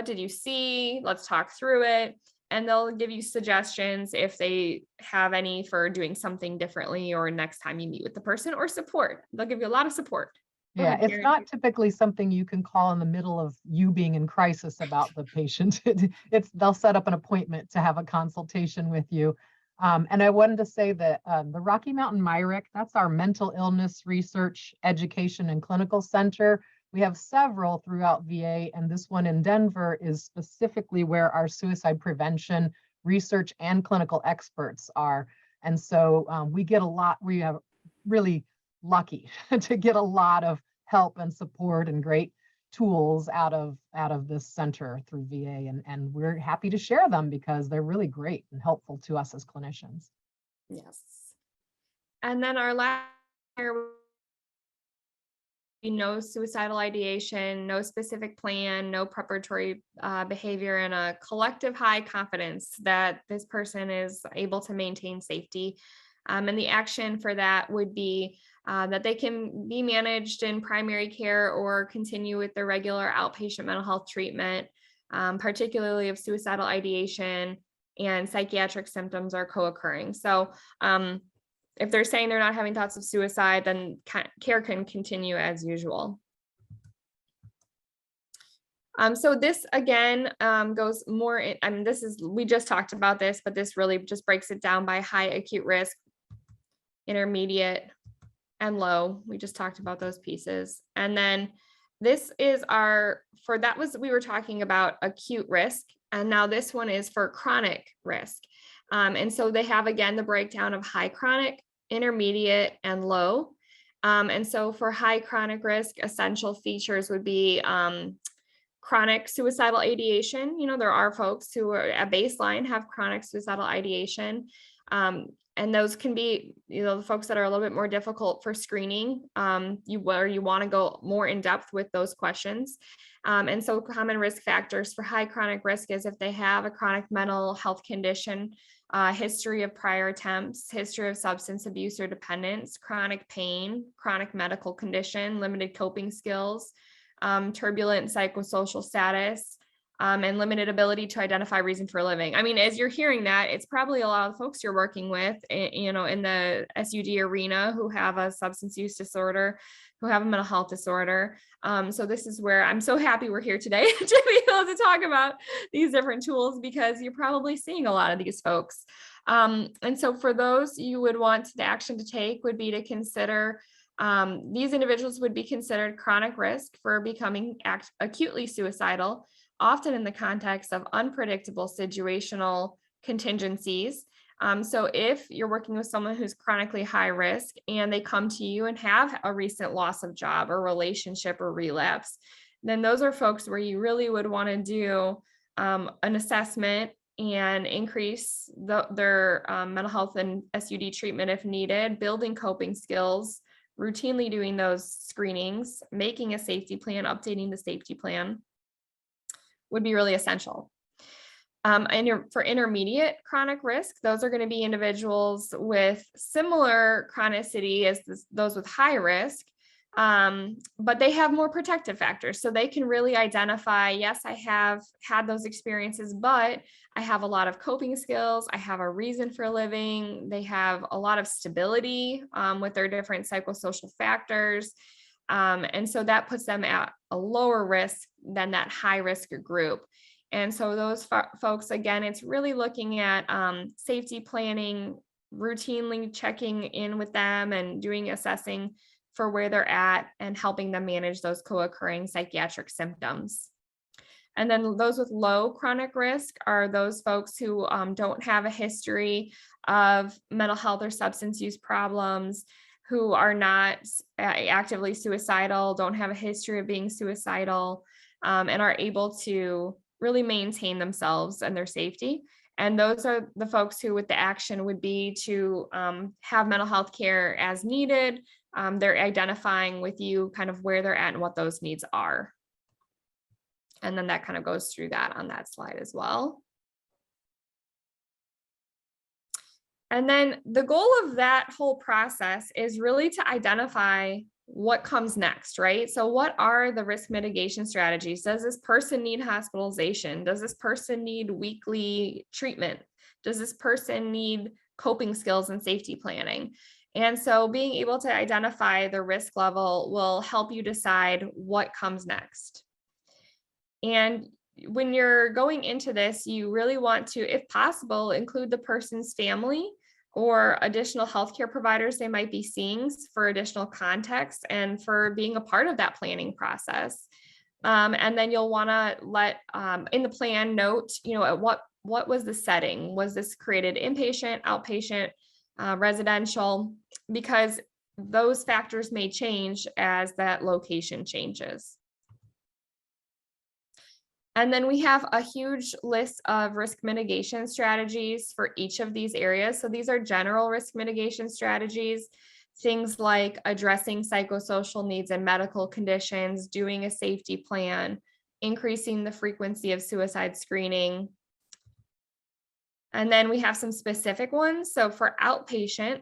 did you see? Let's talk through it. And they'll give you suggestions if they have any for doing something differently, or next time you meet with the person, or support. They'll give you a lot of support. Yeah, it's not typically something you can call in the middle of you being in crisis about the patient. They'll set up an appointment to have a consultation with you. And I wanted to say that the Rocky Mountain MyRec, that's our mental illness research, education, and clinical center. We have several throughout VA, and this one in Denver is specifically where our suicide prevention research and clinical experts are. And so we have really lucky to get a lot of help and support and great tools out of this center through VA, and we're happy to share them because they're really great and helpful to us as clinicians. Yes. And then our last no suicidal ideation, no specific plan, no preparatory behavior, and a collective high confidence that this person is able to maintain safety. And the action for that would be that they can be managed in primary care or continue with their regular outpatient mental health treatment, particularly if suicidal ideation and psychiatric symptoms are co-occurring. So if they're saying they're not having thoughts of suicide, then care can continue as usual. So this again goes more in, we just talked about this, but this really just breaks it down by high acute risk, intermediate, and low. We just talked about those pieces. And then this is we were talking about acute risk. And now this one is for chronic risk. And so they have, again, the breakdown of high chronic, intermediate, and low. And so for high chronic risk, essential features would be chronic suicidal ideation. There are folks who are at baseline have chronic suicidal ideation. And those can be, the folks that are a little bit more difficult for screening, where you want to go more in depth with those questions. And so common risk factors for high chronic risk is if they have a chronic mental health condition, history of prior attempts, history of substance abuse or dependence, chronic pain, chronic medical condition, limited coping skills, turbulent psychosocial status, and limited ability to identify reason for living. I mean, as you're hearing that, it's probably a lot of folks you're working with, in the SUD arena who have a substance use disorder, who have a mental health disorder. So this is where I'm so happy we're here today to be able to talk about these different tools, because you're probably seeing a lot of these folks. And so for those, you would want the action to take would be to consider these individuals would be considered chronic risk for becoming acutely suicidal, often in the context of unpredictable situational contingencies. So if you're working with someone who's chronically high risk and they come to you and have a recent loss of job or relationship or relapse, then those are folks where you really would want to do an assessment and increase their mental health and SUD treatment if needed, building coping skills, routinely doing those screenings, making a safety plan, updating the safety plan would be really essential. And for intermediate chronic risk, those are going to be individuals with similar chronicity as those with high risk, but they have more protective factors. So they can really identify, yes, I have had those experiences, but I have a lot of coping skills. I have a reason for living. They have a lot of stability with their different psychosocial factors. And so that puts them at a lower risk than that high risk group. And so those folks, again, it's really looking at safety planning, routinely checking in with them and doing assessing for where they're at and helping them manage those co-occurring psychiatric symptoms. And then those with low chronic risk are those folks who don't have a history of mental health or substance use problems, who are not actively suicidal, don't have a history of being suicidal, and are able to really maintain themselves and their safety. And those are the folks who, with the action, would be to have mental health care as needed. They're identifying with you kind of where they're at and what those needs are. And then that kind of goes through that on that slide as well. And then the goal of that whole process is really to identify what comes next, right? So what are the risk mitigation strategies? Does this person need hospitalization? Does this person need weekly treatment? Does this person need coping skills and safety planning? And so being able to identify the risk level will help you decide what comes next. And when you're going into this, you really want to, if possible, include the person's family or additional healthcare providers they might be seeing for additional context and for being a part of that planning process. And then you'll want to let in the plan note, what was the setting? Was this created inpatient, outpatient, residential? Because those factors may change as that location changes. And then we have a huge list of risk mitigation strategies for each of these areas. So these are general risk mitigation strategies, things like addressing psychosocial needs and medical conditions, doing a safety plan, increasing the frequency of suicide screening. And then we have some specific ones. So for outpatient,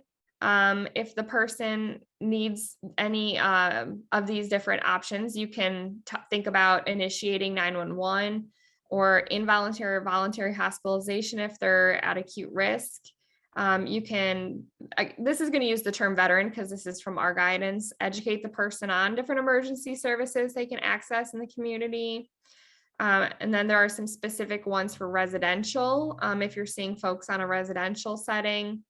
if the person needs any of these different options, you can think about initiating 911 or involuntary or voluntary hospitalization if they're at acute risk. This is going to use the term veteran because this is from our guidance, educate the person on different emergency services they can access in the community. And then there are some specific ones for residential. If you're seeing folks on a residential setting,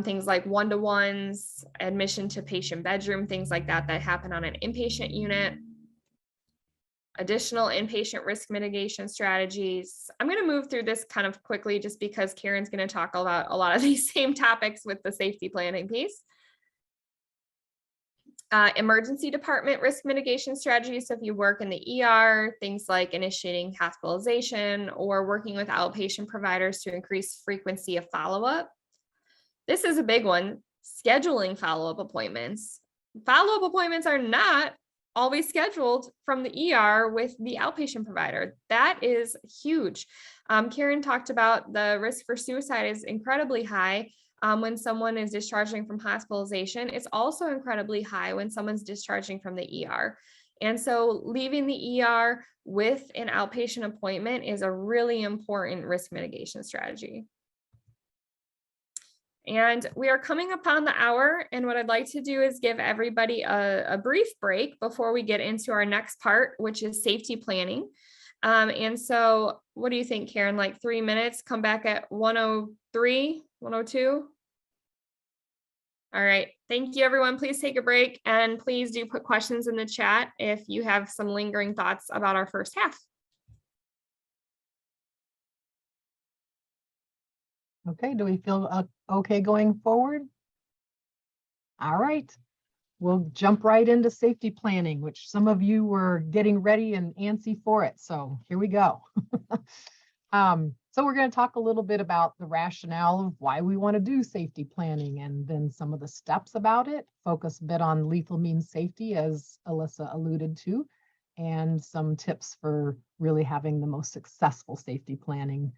things like one-to-ones, admission to patient bedroom, things like that happen on an inpatient unit. Additional inpatient risk mitigation strategies. I'm going to move through this kind of quickly just because Karen's going to talk about a lot of these same topics with the safety planning piece. Emergency department risk mitigation strategies. So if you work in the ER, things like initiating hospitalization or working with outpatient providers to increase frequency of follow-up. This is a big one, scheduling follow-up appointments. Follow-up appointments are not always scheduled from the ER with the outpatient provider. That is huge. Karen talked about the risk for suicide is incredibly high when someone is discharging from hospitalization. It's also incredibly high when someone's discharging from the ER. And so leaving the ER with an outpatient appointment is a really important risk mitigation strategy. And we are coming upon the hour, and what I'd like to do is give everybody a brief break before we get into our next part, which is safety planning. And so what do you think, Karen, like 3 minutes, come back at 1:03, 1:02? All right, thank you everyone. Please take a break and please do put questions in the chat if you have some lingering thoughts about our first half. Okay, do we feel okay going forward? All right, we'll jump right into safety planning, which some of you were getting ready and antsy for it. So here we go. So we're going to talk a little bit about the rationale of why we want to do safety planning and then some of the steps about it, focus a bit on lethal means safety, as Alyssa alluded to, and some tips for really having the most successful safety planning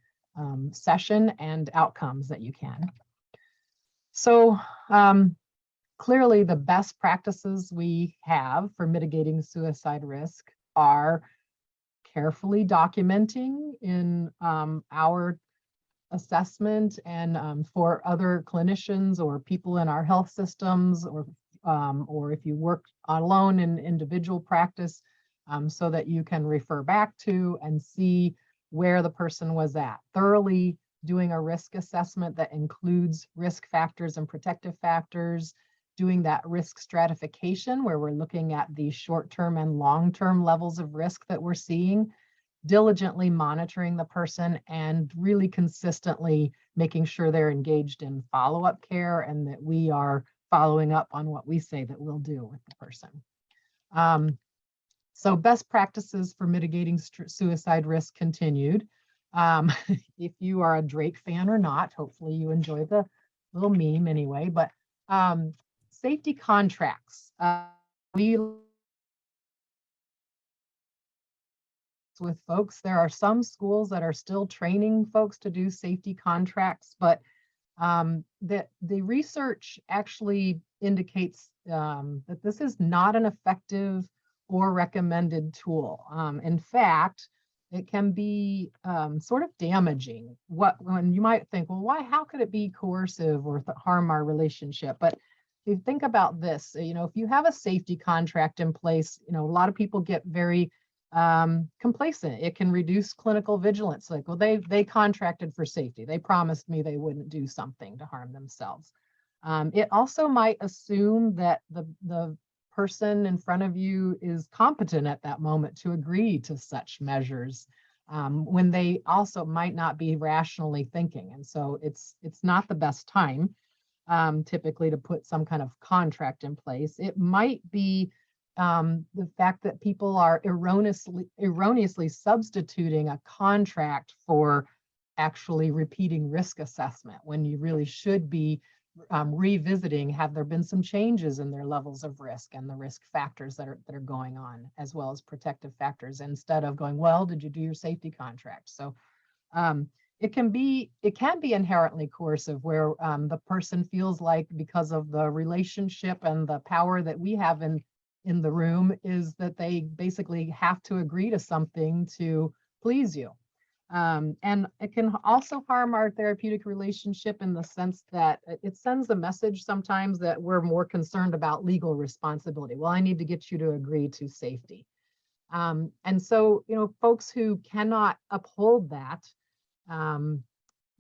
session and outcomes that you can. So clearly the best practices we have for mitigating suicide risk are carefully documenting in our assessment and for other clinicians or people in our health systems or or if you work alone in individual practice, so that you can refer back to and see where the person was at. Thoroughly doing a risk assessment that includes risk factors and protective factors, doing that risk stratification where we're looking at the short-term and long-term levels of risk that we're seeing, diligently monitoring the person and really consistently making sure they're engaged in follow-up care and that we are following up on what we say that we'll do with the person. So best practices for mitigating suicide risk continued. If you are a Drake fan or not, hopefully you enjoy the little meme anyway, but safety contracts. We with folks, there are some schools that are still training folks to do safety contracts, but the research actually indicates that this is not an effective or recommended tool. In fact, it can be sort of damaging. When you might think, well, how could it be coercive or harm our relationship? But if you think about this, if you have a safety contract in place, a lot of people get very complacent. It can reduce clinical vigilance. Like, well, they contracted for safety. They promised me they wouldn't do something to harm themselves. It also might assume that the person in front of you is competent at that moment to agree to such measures, when they also might not be rationally thinking. And so it's not the best time typically to put some kind of contract in place. It might be the fact that people are erroneously substituting a contract for actually repeating risk assessment when you really should be revisiting, have there been some changes in their levels of risk and the risk factors that are going on, as well as protective factors, instead of going, well, did you do your safety contract? So it can be inherently coercive, where the person feels like, because of the relationship and the power that we have in the room, is that they basically have to agree to something to please you. And it can also harm our therapeutic relationship in the sense that it sends a message sometimes that we're more concerned about legal responsibility. Well, I need to get you to agree to safety. And so, folks who cannot uphold that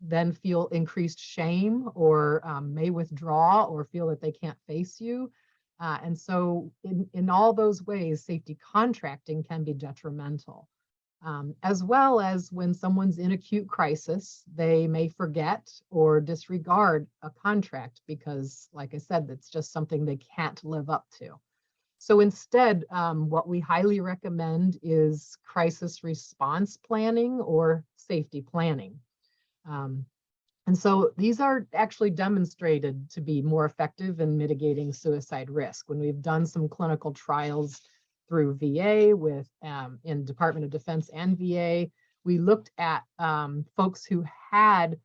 then feel increased shame, or may withdraw or feel that they can't face you. And so in all those ways, safety contracting can be detrimental. As well as when someone's in acute crisis, they may forget or disregard a contract because, like I said, that's just something they can't live up to. So instead, what we highly recommend is crisis response planning or safety planning. And so these are actually demonstrated to be more effective in mitigating suicide risk. When we've done some clinical trials through VA with in Department of Defense and VA, we looked at folks who had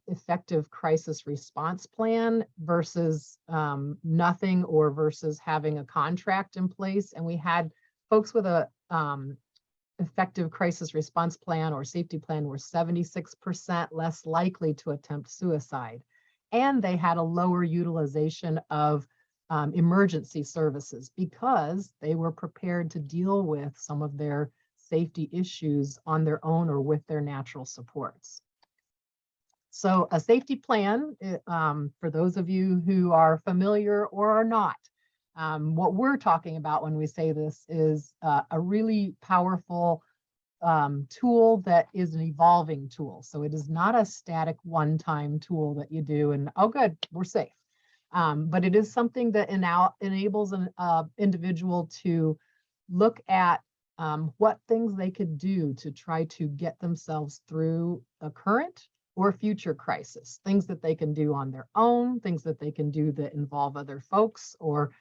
effective crisis response plan versus nothing, or versus having a contract in place. And we had folks with a effective crisis response plan or safety plan were 76% less likely to attempt suicide. And they had a lower utilization of emergency services because they were prepared to deal with some of their safety issues on their own or with their natural supports. So a safety plan, for those of you who are familiar or are not, what we're talking about when we say this is a really powerful tool that is an evolving tool. So it is not a static one-time tool that you do and, oh, good, we're safe. But it is something that enables an individual to look at what things they could do to try to get themselves through a current or future crisis, things that they can do on their own, things that they can do that involve other folks or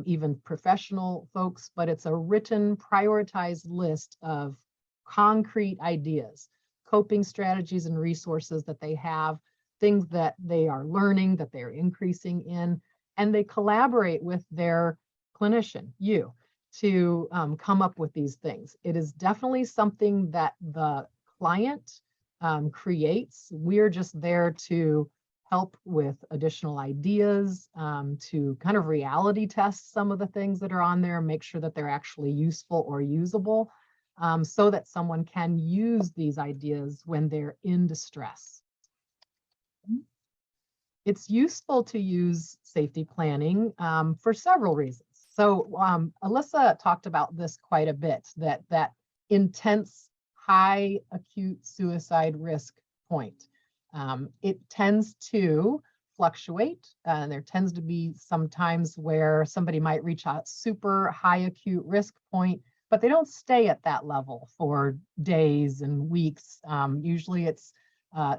even professional folks, but it's a written, prioritized list of concrete ideas, coping strategies and resources that they have, things that they are learning, that they're increasing in, and they collaborate with their clinician, you, to come up with these things. It is definitely something that the client creates. We're just there to help with additional ideas, to kind of reality test some of the things that are on there, make sure that they're actually useful or usable, so that someone can use these ideas when they're in distress. It's useful to use safety planning for several reasons. So Alyssa talked about this quite a bit, that intense, high acute suicide risk point. It tends to fluctuate. There tends to be some times where somebody might reach a super high acute risk point, but they don't stay at that level for days and weeks. Usually it's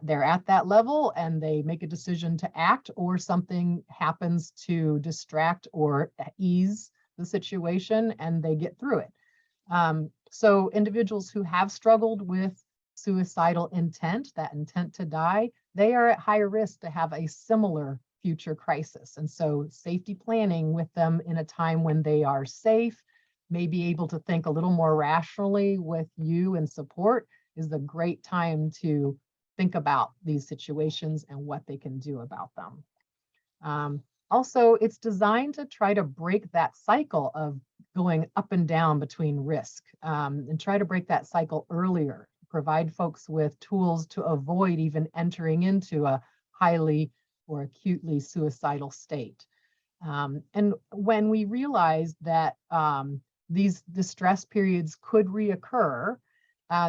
they're at that level and they make a decision to act, or something happens to distract or ease the situation and they get through it. So individuals who have struggled with suicidal intent, that intent to die, they are at higher risk to have a similar future crisis. And so safety planning with them in a time when they are safe, may be able to think a little more rationally with you and support, is a great time to think about these situations and what they can do about them. Also, it's designed to try to break that cycle of going up and down between risk, and try to break that cycle earlier, provide folks with tools to avoid even entering into a highly or acutely suicidal state. And when we realize that these distress periods could reoccur,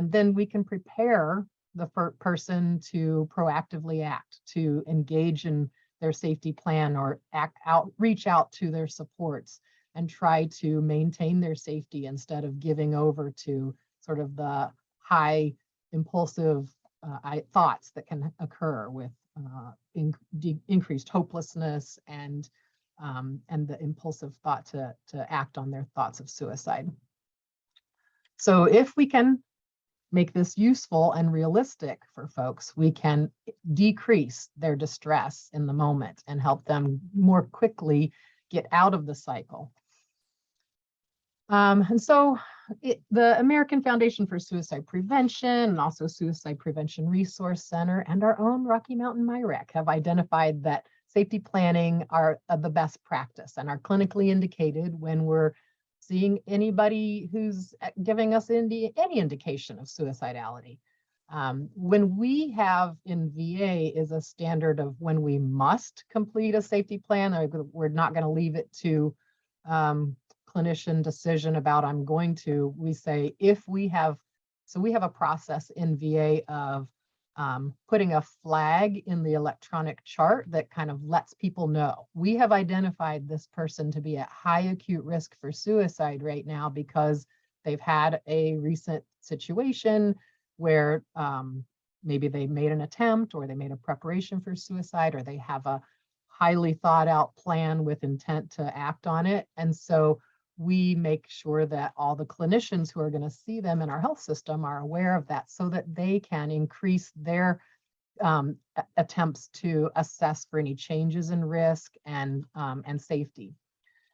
then we can prepare the person to proactively act, to engage in their safety plan, or reach out to their supports and try to maintain their safety instead of giving over to sort of the high impulsive thoughts that can occur with increased hopelessness and the impulsive thought to act on their thoughts of suicide. So if we can make this useful and realistic for folks, we can decrease their distress in the moment and help them more quickly get out of the cycle. And so the American Foundation for Suicide Prevention and also Suicide Prevention Resource Center and our own Rocky Mountain MIREC have identified that safety planning are the best practice and are clinically indicated when we're seeing anybody who's giving us any indication of suicidality. When we have in VA is a standard of when we must complete a safety plan, we're not going to leave it to clinician decision about I'm going to, we say if we have, so we have a process in VA of putting a flag in the electronic chart that kind of lets people know we have identified this person to be at high acute risk for suicide right now because they've had a recent situation where maybe they made an attempt or they made a preparation for suicide, or they have a highly thought out plan with intent to act on it. And so we make sure that all the clinicians who are going to see them in our health system are aware of that so that they can increase their attempts to assess for any changes in risk and safety.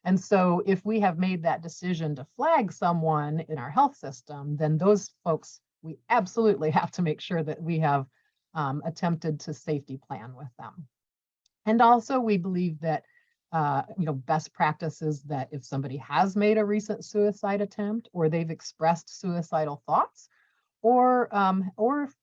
And so if we have made that decision to flag someone in our health system, then those folks, we absolutely have to make sure that we have attempted to safety plan with them. And also we believe that best practices that if somebody has made a recent suicide attempt or they've expressed suicidal thoughts, or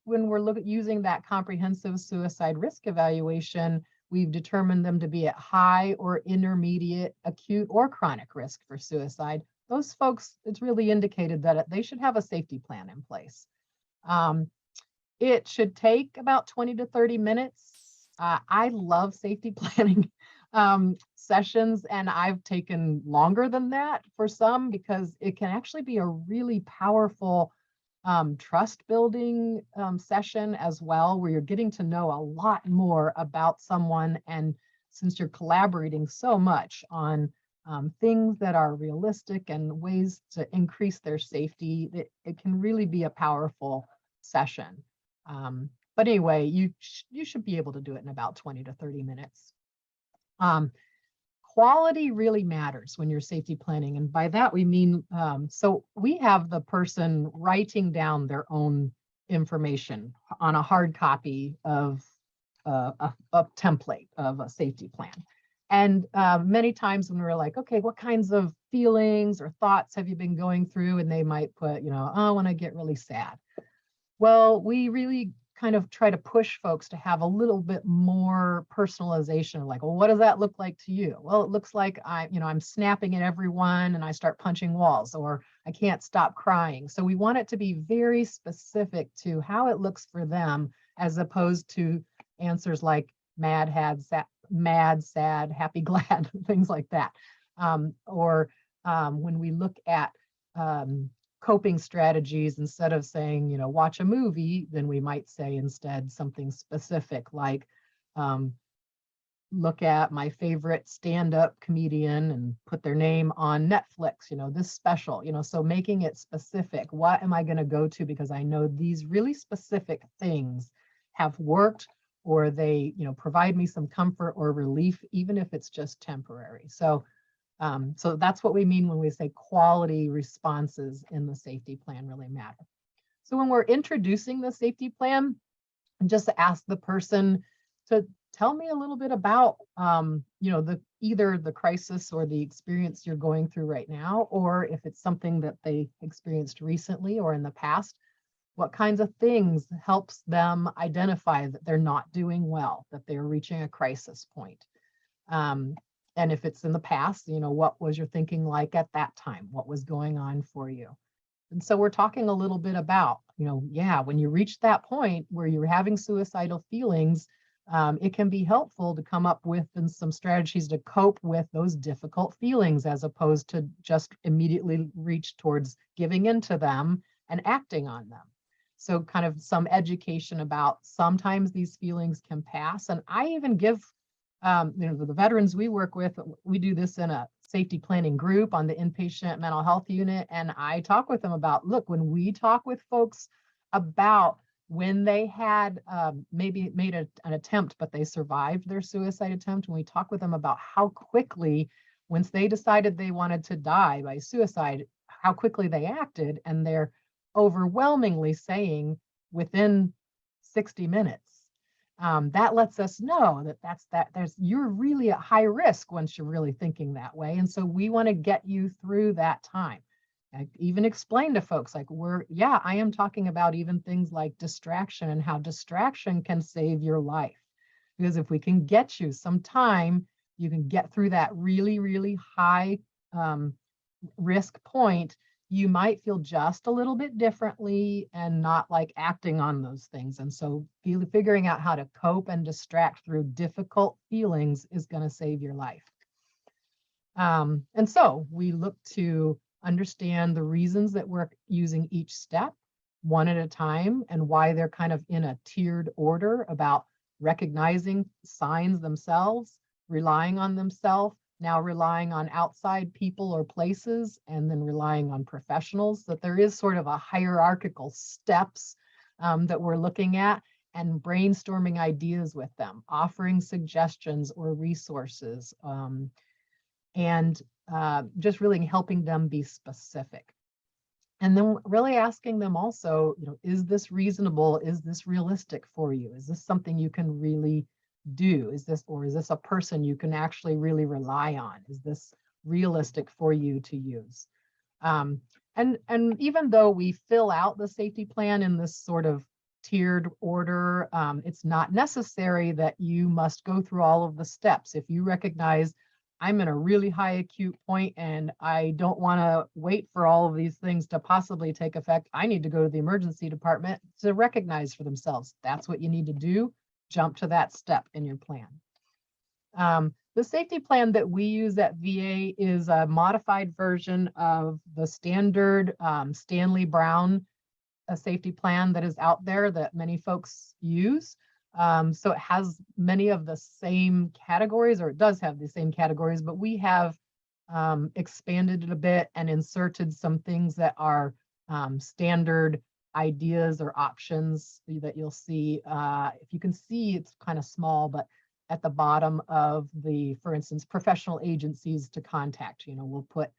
when we're using that comprehensive suicide risk evaluation, we've determined them to be at high or intermediate, acute or chronic risk for suicide. Those folks, it's really indicated that they should have a safety plan in place. It should take about 20 to 30 minutes. I love safety planning sessions, and I've taken longer than that for some because it can actually be a really powerful trust building session as well, where you're getting to know a lot more about someone. And since you're collaborating so much on things that are realistic and ways to increase their safety, it can really be a powerful session. But anyway, you should be able to do it in about 20 to 30 minutes. Quality really matters when you're safety planning. And by that, we mean, so we have the person writing down their own information on a hard copy of a template of a safety plan. And many times when we're like, okay, what kinds of feelings or thoughts have you been going through? And they might put, oh, when I get really sad. Well, we really kind of try to push folks to have a little bit more personalization, like, well, what does that look like to you? Well, it looks like I'm snapping at everyone and I start punching walls, or I can't stop crying. So we want it to be very specific to how it looks for them, as opposed to answers like mad, sad, happy, glad, things like that. Or when we look at coping strategies, instead of saying, watch a movie, then we might say instead something specific like, look at my favorite stand-up comedian and put their name on Netflix, this special, so making it specific. What am I going to go to? Because I know these really specific things have worked, or they, provide me some comfort or relief, even if it's just temporary. So that's what we mean when we say quality responses in the safety plan really matter. So when we're introducing the safety plan, just ask the person to tell me a little bit about, either the crisis or the experience you're going through right now, or if it's something that they experienced recently or in the past, what kinds of things helps them identify that they're not doing well, that they're reaching a crisis point. And if it's in the past, what was your thinking like at that time? What was going on for you? And so we're talking a little bit about, when you reach that point where you're having suicidal feelings, it can be helpful to come up with some strategies to cope with those difficult feelings, as opposed to just immediately reach towards giving into them and acting on them. So kind of some education about sometimes these feelings can pass. And I even give the veterans we work with, we do this in a safety planning group on the inpatient mental health unit. And I talk with them about, look, when we talk with folks about when they had maybe made an attempt, but they survived their suicide attempt, and we talk with them about how quickly, once they decided they wanted to die by suicide, how quickly they acted. And they're overwhelmingly saying within 60 minutes. That lets us know that you're really at high risk once you're really thinking that way. And so we want to get you through that time. I even explain to folks like, I am talking about even things like distraction and how distraction can save your life. Because if we can get you some time, you can get through that really, really high risk point. You might feel just a little bit differently and not like acting on those things. And so figuring out how to cope and distract through difficult feelings is going to save your life. And so we look to understand the reasons that we're using each step one at a time, and why they're kind of in a tiered order about recognizing signs themselves, relying on themselves, now relying on outside people or places, and then relying on professionals. That there is sort of a hierarchical steps that we're looking at, and brainstorming ideas with them, offering suggestions or resources, and just really helping them be specific. And then really asking them also, is this reasonable? Is this realistic for you? Is this something you can really do? Is this a person you can actually really rely on? Is this realistic for you to use? And even though we fill out the safety plan in this sort of tiered order, it's not necessary that you must go through all of the steps. If you recognize I'm in a really high acute point and I don't want to wait for all of these things to possibly take effect, I need to go to the emergency department, to recognize for themselves that's what you need to do. Jump to that step in your plan. The safety plan that we use at VA is a modified version of the standard Stanley Brown safety plan that is out there that many folks use. So it has many of the same categories, or it does have the same categories, but we have expanded it a bit and inserted some things that are standard ideas or options that you'll see. If you can see, it's kind of small, but at the bottom of for instance, professional agencies to contact, we'll put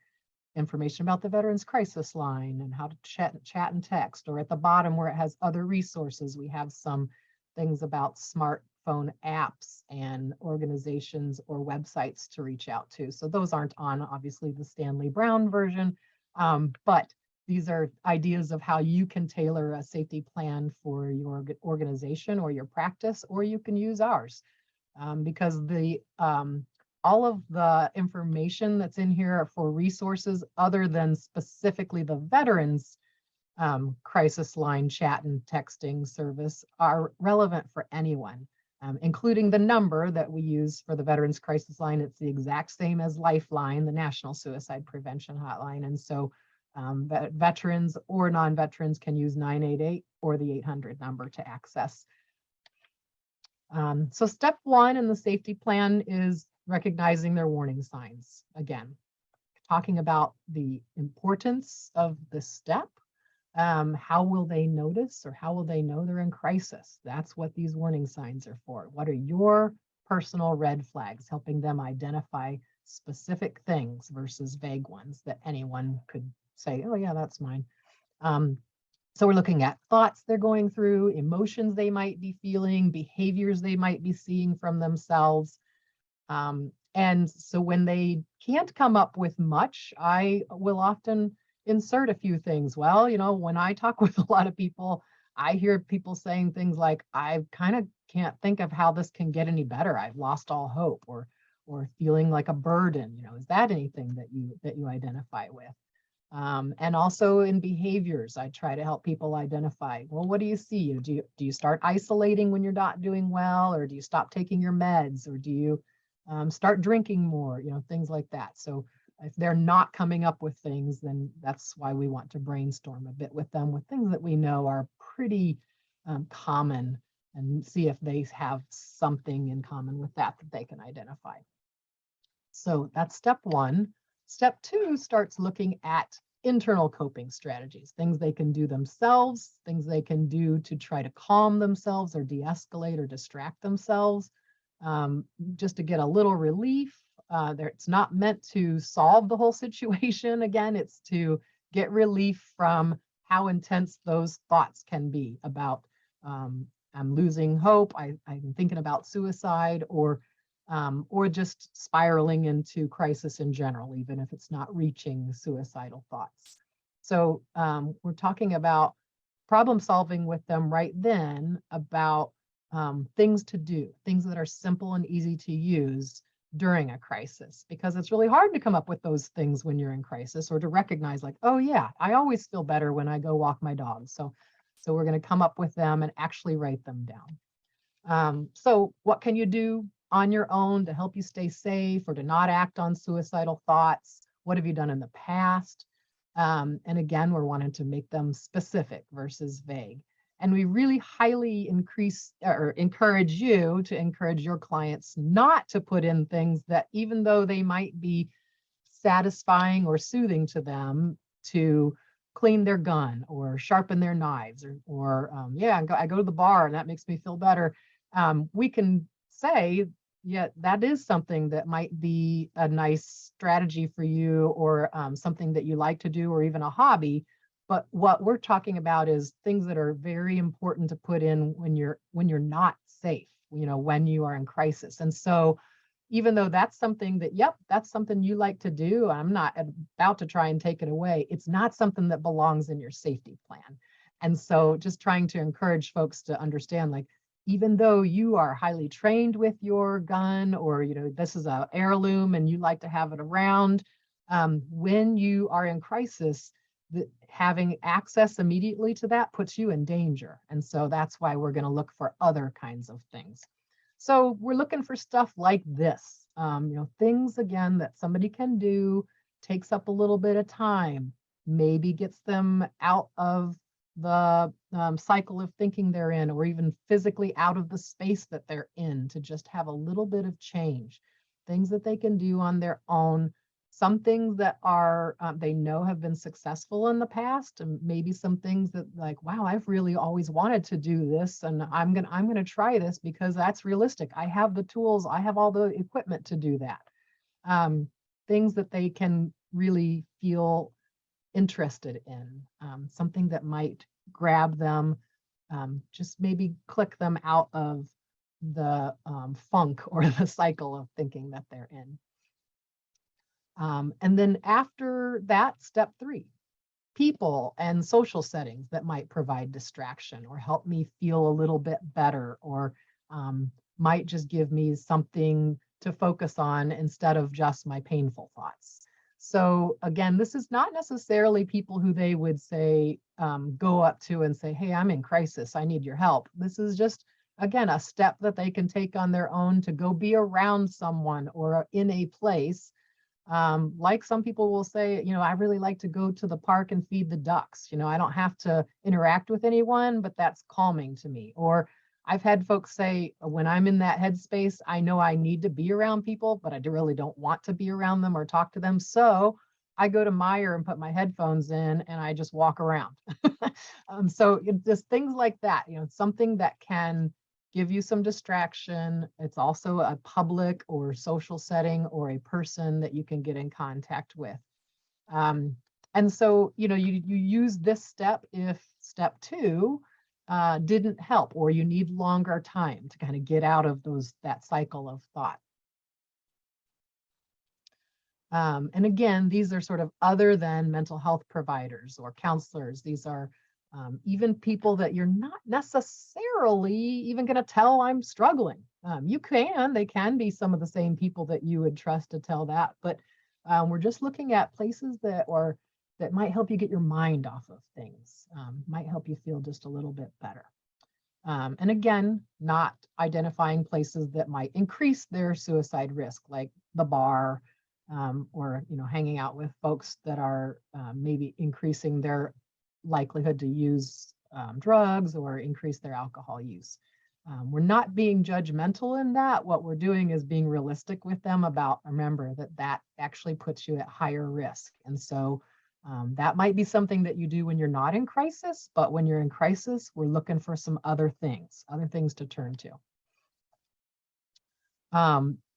information about the Veterans Crisis Line and how to chat and text, or at the bottom where it has other resources, we have some things about smartphones smartphone apps and organizations or websites to reach out to. So those aren't on, obviously, the Stanley Brown version, but these are ideas of how you can tailor a safety plan for your organization or your practice, or you can use ours. Because all of the information that's in here for resources other than specifically the veterans crisis line chat and texting service are relevant for anyone, including the number that we use for the Veterans Crisis Line. It's the exact same as Lifeline, the National Suicide Prevention Hotline. And so veterans or non-veterans can use 988 or the 800 number to access. So step one in the safety plan is recognizing their warning signs. Again, talking about the importance of this step. How will they notice, or how will they know they're in crisis? That's what these warning signs are for. What are your personal red flags, helping them identify specific things versus vague ones that anyone could say, oh yeah, that's mine. So we're looking at thoughts they're going through, emotions they might be feeling, behaviors they might be seeing from themselves. And so when they can't come up with much, I will often insert a few things. Well, when I talk with a lot of people, I hear people saying things like, I kind of can't think of how this can get any better. I've lost all hope, or feeling like a burden. Is that anything that you identify with? And also in behaviors, I try to help people identify, well, what do you see? Do you start isolating when you're not doing well, or do you stop taking your meds, or do you start drinking more, things like that. So if they're not coming up with things, then that's why we want to brainstorm a bit with them with things that we know are pretty common, and see if they have something in common with that they can identify. So that's step one. Step two starts looking at internal coping strategies, things they can do themselves, things they can do to try to calm themselves or de-escalate or distract themselves, just to get a little relief. It's not meant to solve the whole situation. Again, it's to get relief from how intense those thoughts can be about, I'm losing hope, I'm thinking about suicide, or just spiraling into crisis in general, even if it's not reaching suicidal thoughts. So we're talking about problem solving with them right then about things to do, things that are simple and easy to use during a crisis, because it's really hard to come up with those things when you're in crisis, or to recognize like, oh yeah, I always feel better when I go walk my dog. So we're going to come up with them and actually write them down. So what can you do on your own to help you stay safe, or to not act on suicidal thoughts? What have you done in the past? And again, we're wanting to make them specific versus vague. And we really highly encourage you to encourage your clients not to put in things that, even though they might be satisfying or soothing to them, to clean their gun or sharpen their knives, or yeah, I go to the bar and that makes me feel better. We can say, yeah, that is something that might be a nice strategy for you, or something that you like to do, or even a hobby. But what we're talking about is things that are very important to put in when you're not safe, when you are in crisis. And so even though that's something that, yep, that's something you like to do, I'm not about to try and take it away, it's not something that belongs in your safety plan. And so just trying to encourage folks to understand, like, even though you are highly trained with your gun, or this is an heirloom and you like to have it around, when you are in crisis, having access immediately to that puts you in danger. And so that's why we're going to look for other kinds of things. So we're looking for stuff like this, things, again, that somebody can do, takes up a little bit of time, maybe gets them out of the cycle of thinking they're in, or even physically out of the space that they're in, to just have a little bit of change, things that they can do on their own. Some things that are they know have been successful in the past, and maybe some things that, like, wow, I've really always wanted to do this, and I'm gonna try this because that's realistic. I have the tools, I have all the equipment to do that. Things that they can really feel interested in, something that might grab them, just maybe click them out of funk or the cycle of thinking that they're in. And then after that, step 3, people and social settings that might provide distraction or help me feel a little bit better, or might just give me something to focus on instead of just my painful thoughts. So again, this is not necessarily people who they would say, go up to and say, hey, I'm in crisis, I need your help. This is just, again, a step that they can take on their own to go be around someone or in a place. Like some people will say, I really like to go to the park and feed the ducks. I don't have to interact with anyone, but that's calming to me. Or I've had folks say, when I'm in that headspace, I know I need to be around people, but I really don't want to be around them or talk to them. So I go to Meyer and put my headphones in and I just walk around. So just things like that, something that can give you some distraction. It's also a public or social setting or a person that you can get in contact with. And so, you use this step if step 2 didn't help, or you need longer time to kind of get out of that cycle of thought. And again, these are sort of other than mental health providers or counselors. These are even people that you're not necessarily even going to tell I'm struggling. They can be some of the same people that you would trust to tell that, but we're just looking at places that might help you get your mind off of things, might help you feel just a little bit better. And again, not identifying places that might increase their suicide risk, like the bar, or hanging out with folks that are maybe increasing their likelihood to use drugs or increase their alcohol use. We're not being judgmental in that. What we're doing is being realistic with them about, remember that actually puts you at higher risk. And so that might be something that you do when you're not in crisis, but when you're in crisis, we're looking for some other things to turn to.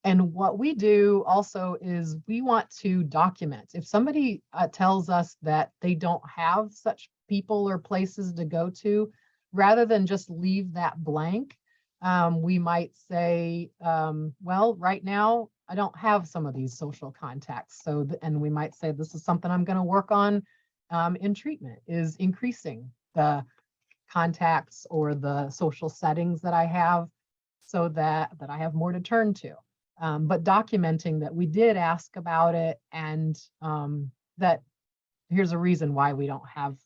And what we do also is we want to document. If somebody tells us that they don't have such people or places to go to, rather than just leave that blank, we might say, well, right now, I don't have some of these social contacts. And we might say, this is something I'm going to work on in treatment, is increasing the contacts or the social settings that I have, so that I have more to turn to. But documenting that we did ask about it, and that here's a reason why we don't have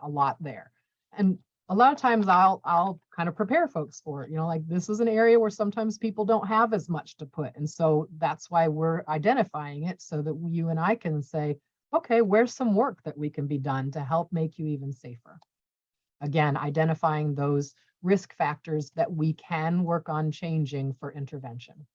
a lot there. And a lot of times I'll kind of prepare folks for it, like this is an area where sometimes people don't have as much to put. And so that's why we're identifying it, so that you and I can say, okay, where's some work that we can be done to help make you even safer? Again, identifying those risk factors that we can work on changing for intervention.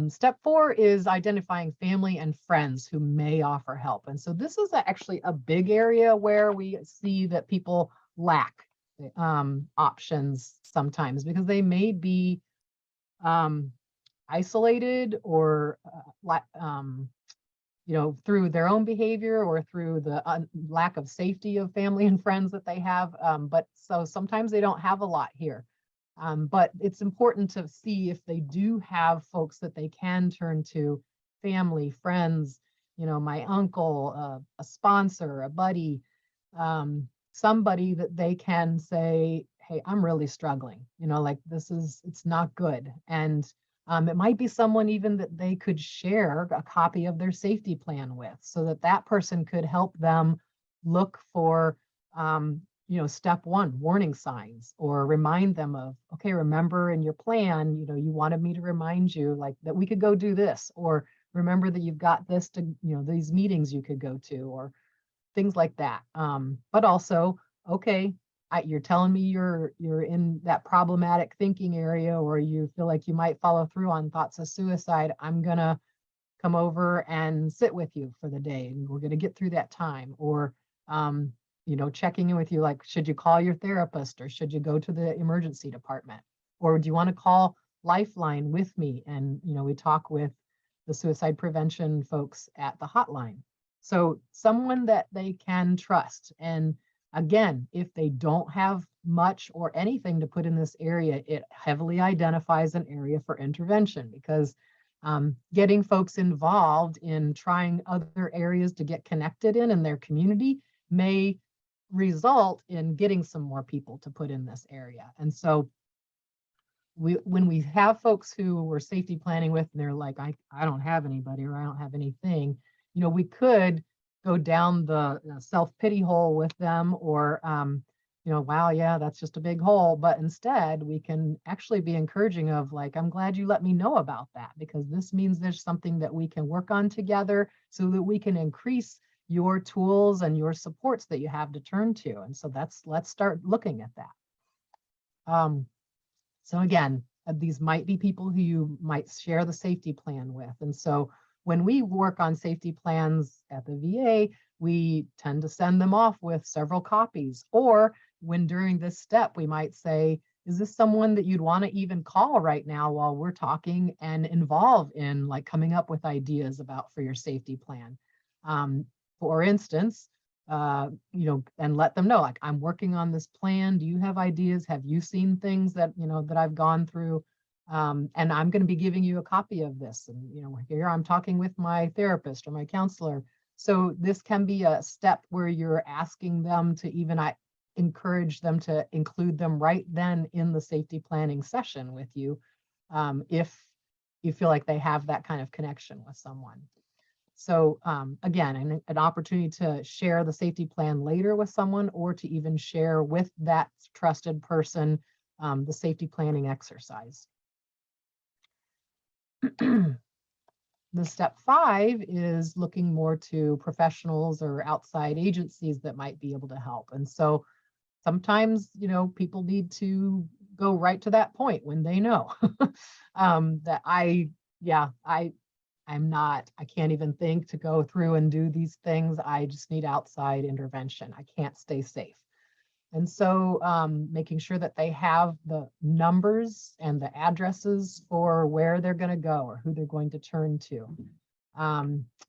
Step 4 is identifying family and friends who may offer help. And so this is actually a big area where we see that people lack options sometimes, because they may be isolated or through their own behavior or through the lack of safety of family and friends that they have. But so sometimes they don't have a lot here. But it's important to see if they do have folks that they can turn to, family, friends, my uncle, a sponsor, a buddy, somebody that they can say, hey, I'm really struggling, like it's not good. And it might be someone even that they could share a copy of their safety plan with, so that person could help them look for step 1, warning signs, or remind them of, okay, remember in your plan, you wanted me to remind you like that we could go do this, or remember that you've got this to, these meetings you could go to, or things like that. But also, okay, you're telling me you're in that problematic thinking area, or you feel like you might follow through on thoughts of suicide. I'm gonna come over and sit with you for the day, and we're gonna get through that time. Or checking in with you, like, should you call your therapist, or should you go to the emergency department? Or do you want to call Lifeline with me? And, we talk with the suicide prevention folks at the hotline. So someone that they can trust. And Again, if they don't have much or anything to put in this area, it heavily identifies an area for intervention, because getting folks involved in trying other areas to get connected in their community may result in getting some more people to put in this area. And so when we have folks who we're safety planning with and they're like, I don't have anybody, or I don't have anything, we could go down the self-pity hole with them, or wow, yeah, that's just a big hole. But instead, we can actually be encouraging of like, I'm glad you let me know about that, because this means there's something that we can work on together so that we can increase your tools and your supports that you have to turn to. And so let's start looking at that. So again, these might be people who you might share the safety plan with. And so when we work on safety plans at the VA, we tend to send them off with several copies. Or when during this step, we might say, is this someone that you'd want to even call right now while we're talking and involve in like coming up with ideas about for your safety plan? For instance, and let them know, like, I'm working on this plan. Do you have ideas? Have you seen things that, that I've gone through? And I'm going to be giving you a copy of this. And, here I'm talking with my therapist or my counselor. So this can be a step where you're asking them to even encourage them to include them right then in the safety planning session with you, if you feel like they have that kind of connection with someone. So again, an opportunity to share the safety plan later with someone, or to even share with that trusted person the safety planning exercise. The step 5 is looking more to professionals or outside agencies that might be able to help. And so sometimes, people need to go right to that point when they know that I can't even think to go through and do these things. I just need outside intervention. I can't stay safe. And so making sure that they have the numbers and the addresses for where they're going to go or who they're going to turn to.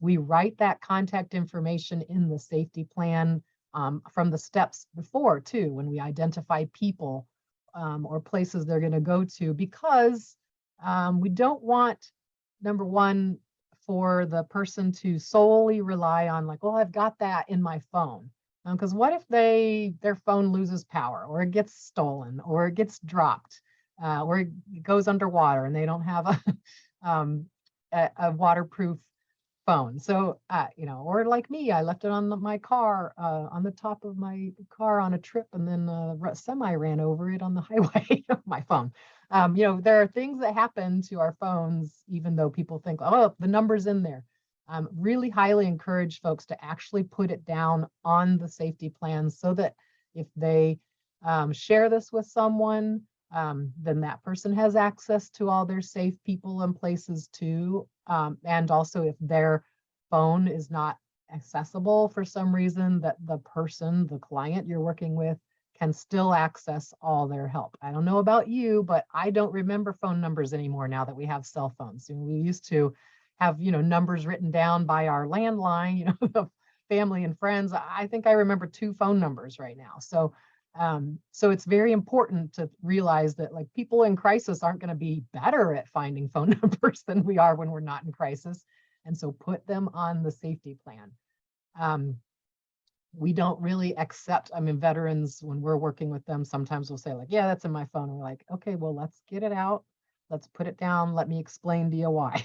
We write that contact information in the safety plan from the steps before too, when we identify people or places they're going to go to, because we don't want, number one, for the person to solely rely on like, well, I've got that in my phone. Because what if their phone loses power, or it gets stolen, or it gets dropped, or it goes underwater and they don't have a waterproof phone. So, or like me, I left it on my car, on the top of my car on a trip, and then a semi ran over it on the highway, my phone. There are things that happen to our phones, even though people think, oh, the number's in there. Really highly encourage folks to actually put it down on the safety plan, so that if they share this with someone, then that person has access to all their safe people and places too. And also if their phone is not accessible for some reason, that the person, the client you're working with, can still access all their help. I don't know about you, but I don't remember phone numbers anymore now that we have cell phones. And we used to have, numbers written down by our landline, of family and friends. I think I remember 2 phone numbers right now. So it's very important to realize that like people in crisis aren't going to be better at finding phone numbers than we are when we're not in crisis. And so put them on the safety plan. We don't really accept, veterans, when we're working with them, sometimes we'll say like, yeah, that's in my phone. And we're like, okay, well, let's get it out. Let's put it down. Let me explain to you why.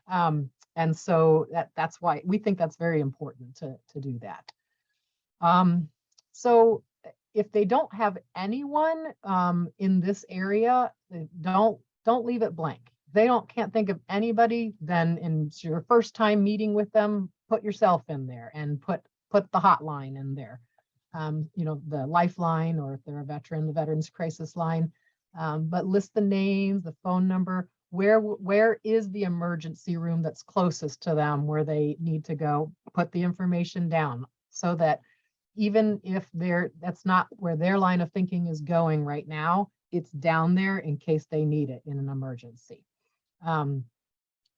And so that's why we think that's very important to do that. So if they don't have anyone in this area, don't leave it blank. If they can't think of anybody, then in your first time meeting with them, put yourself in there and put the hotline in there. The lifeline, or if they're a veteran, the Veterans Crisis Line. But list the names, the phone number, where is the emergency room that's closest to them where they need to go. Put the information down so that even if that's not where their line of thinking is going right now, it's down there in case they need it in an emergency.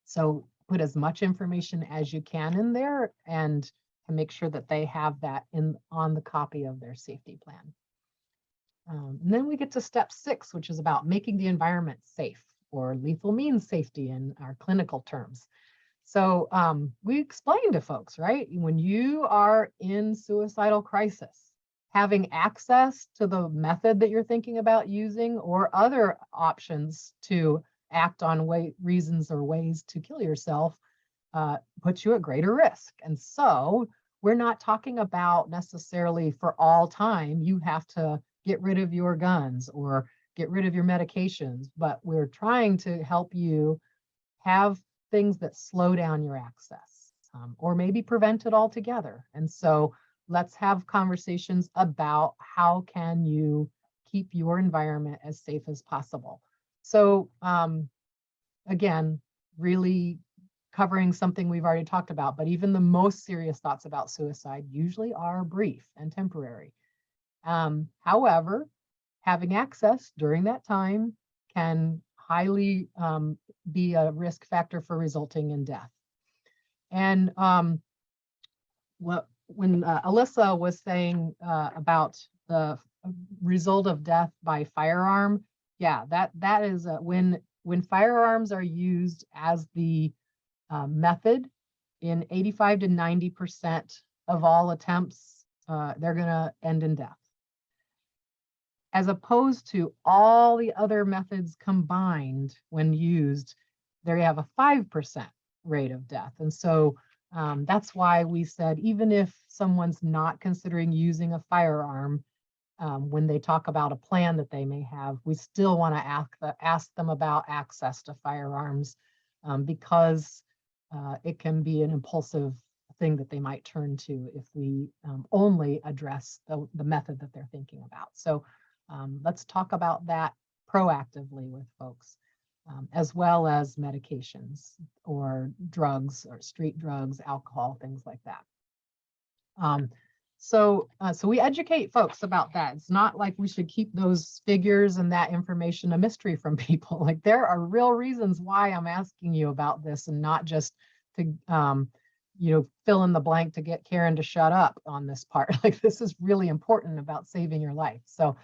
So put as much information as you can in there, and and make sure that they have that on the copy of their safety plan. And then we get to step 6, which is about making the environment safe, or lethal means safety in our clinical terms. So we explain to folks, right? When you are in suicidal crisis, having access to the method that you're thinking about using or other options to act on reasons or ways to kill yourself puts you at greater risk. And so we're not talking about necessarily for all time, you have to get rid of your guns or get rid of your medications, but we're trying to help you have things that slow down your access or maybe prevent it altogether. And so let's have conversations about how can you keep your environment as safe as possible. So again, really covering something we've already talked about, but even the most serious thoughts about suicide usually are brief and temporary. However, having access during that time can highly be a risk factor for resulting in death. And when Alyssa was saying about the result of death by firearm, yeah, that is when firearms are used as the method in 85 to 90% of all attempts, they're going to end in death. As opposed to all the other methods combined when used, there you have a 5% rate of death. And so that's why we said, even if someone's not considering using a firearm, when they talk about a plan that they may have, we still want to ask them about access to firearms because it can be an impulsive thing that they might turn to if we only address the method that they're thinking about. So let's talk about that proactively with folks, as well as medications or drugs or street drugs, alcohol, things like that. So we educate folks about that. It's not like we should keep those figures and that information a mystery from people. Like, there are real reasons why I'm asking you about this, and not just to fill in the blank to get Karen to shut up on this part. Like, this is really important about saving your life. So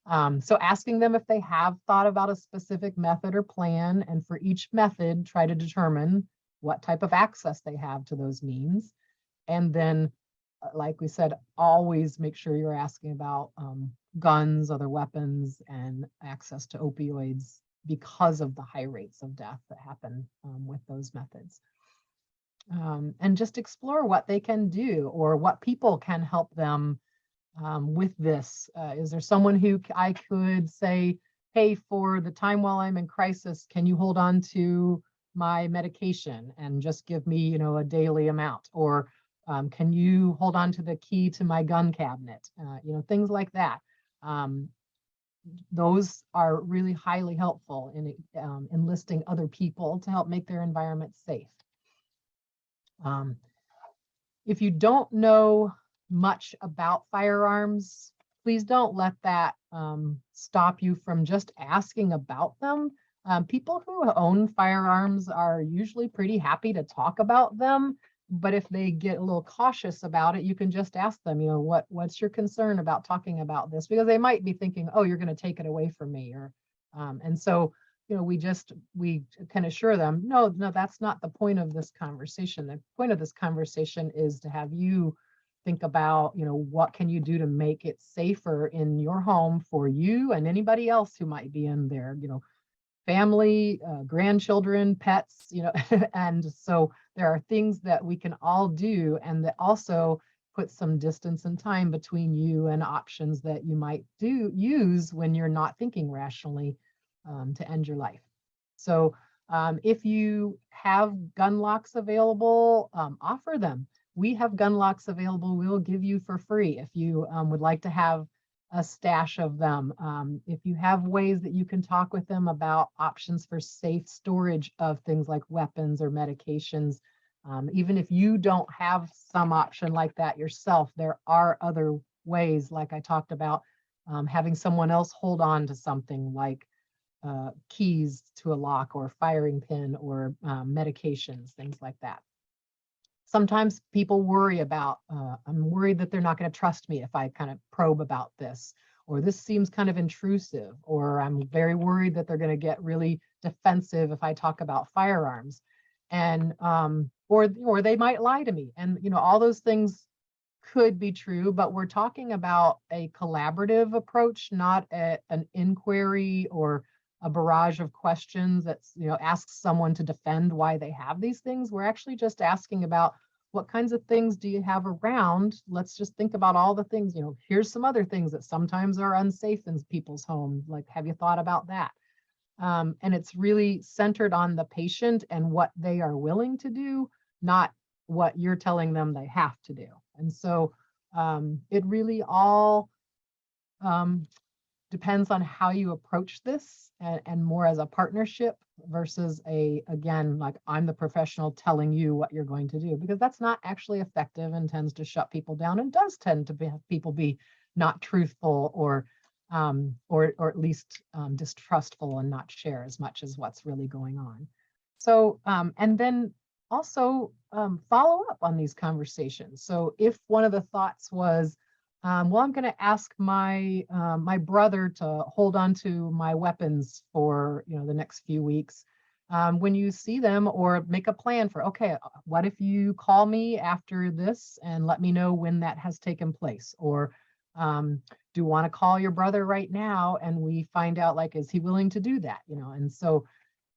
asking them if they have thought about a specific method or plan, and for each method, try to determine what type of access they have to those means. And then, like we said, always make sure you're asking about guns, other weapons, and access to opioids because of the high rates of death that happen with those methods. And just explore what they can do or what people can help them with this. Is there someone who I could say, hey, for the time while I'm in crisis, can you hold on to my medication and just give me, a daily amount? Or can you hold on to the key to my gun cabinet? Things like that. Those are really highly helpful in enlisting other people to help make their environment safe. If you don't know much about firearms, please don't let that stop you from just asking about them. People who own firearms are usually pretty happy to talk about them, but if they get a little cautious about it, you can just ask them, what's your concern about talking about this? Because they might be thinking, oh, you're going to take it away from me, or and so we can assure them, no, that's not the point of this conversation. The point of this conversation is to have you think about, what can you do to make it safer in your home for you and anybody else who might be in there, family, grandchildren, pets, and so there are things that we can all do, and that also put some distance and time between you and options that you might use when you're not thinking rationally to end your life. So if you have gun locks available, offer them. We have gun locks available. We'll give you for free if you would like to have a stash of them. If you have ways that you can talk with them about options for safe storage of things like weapons or medications, even if you don't have some option like that yourself, there are other ways, like I talked about, having someone else hold on to something like keys to a lock or firing pin or medications, things like that. Sometimes people worry about, I'm worried that they're not going to trust me if I kind of probe about this, or this seems kind of intrusive, or I'm very worried that they're going to get really defensive if I talk about firearms. And or they might lie to me. And all those things could be true, but we're talking about a collaborative approach, not an inquiry or a barrage of questions that's, asks someone to defend why they have these things. We're actually just asking about what kinds of things do you have around? Let's just think about all the things, here's some other things that sometimes are unsafe in people's homes. Like, have you thought about that? And it's really centered on the patient and what they are willing to do, not what you're telling them they have to do. And so it really all depends on how you approach this, and more as a partnership versus again, like I'm the professional telling you what you're going to do, because that's not actually effective and tends to shut people down and does tend to have people be not truthful or at least distrustful and not share as much as what's really going on. So, and then also follow up on these conversations. So if one of the thoughts was, well, I'm going to ask my my brother to hold on to my weapons for the next few weeks. When you see them, or make a plan for, okay, what if you call me after this and let me know when that has taken place? Or do you want to call your brother right now and we find out, like, is he willing to do that? And so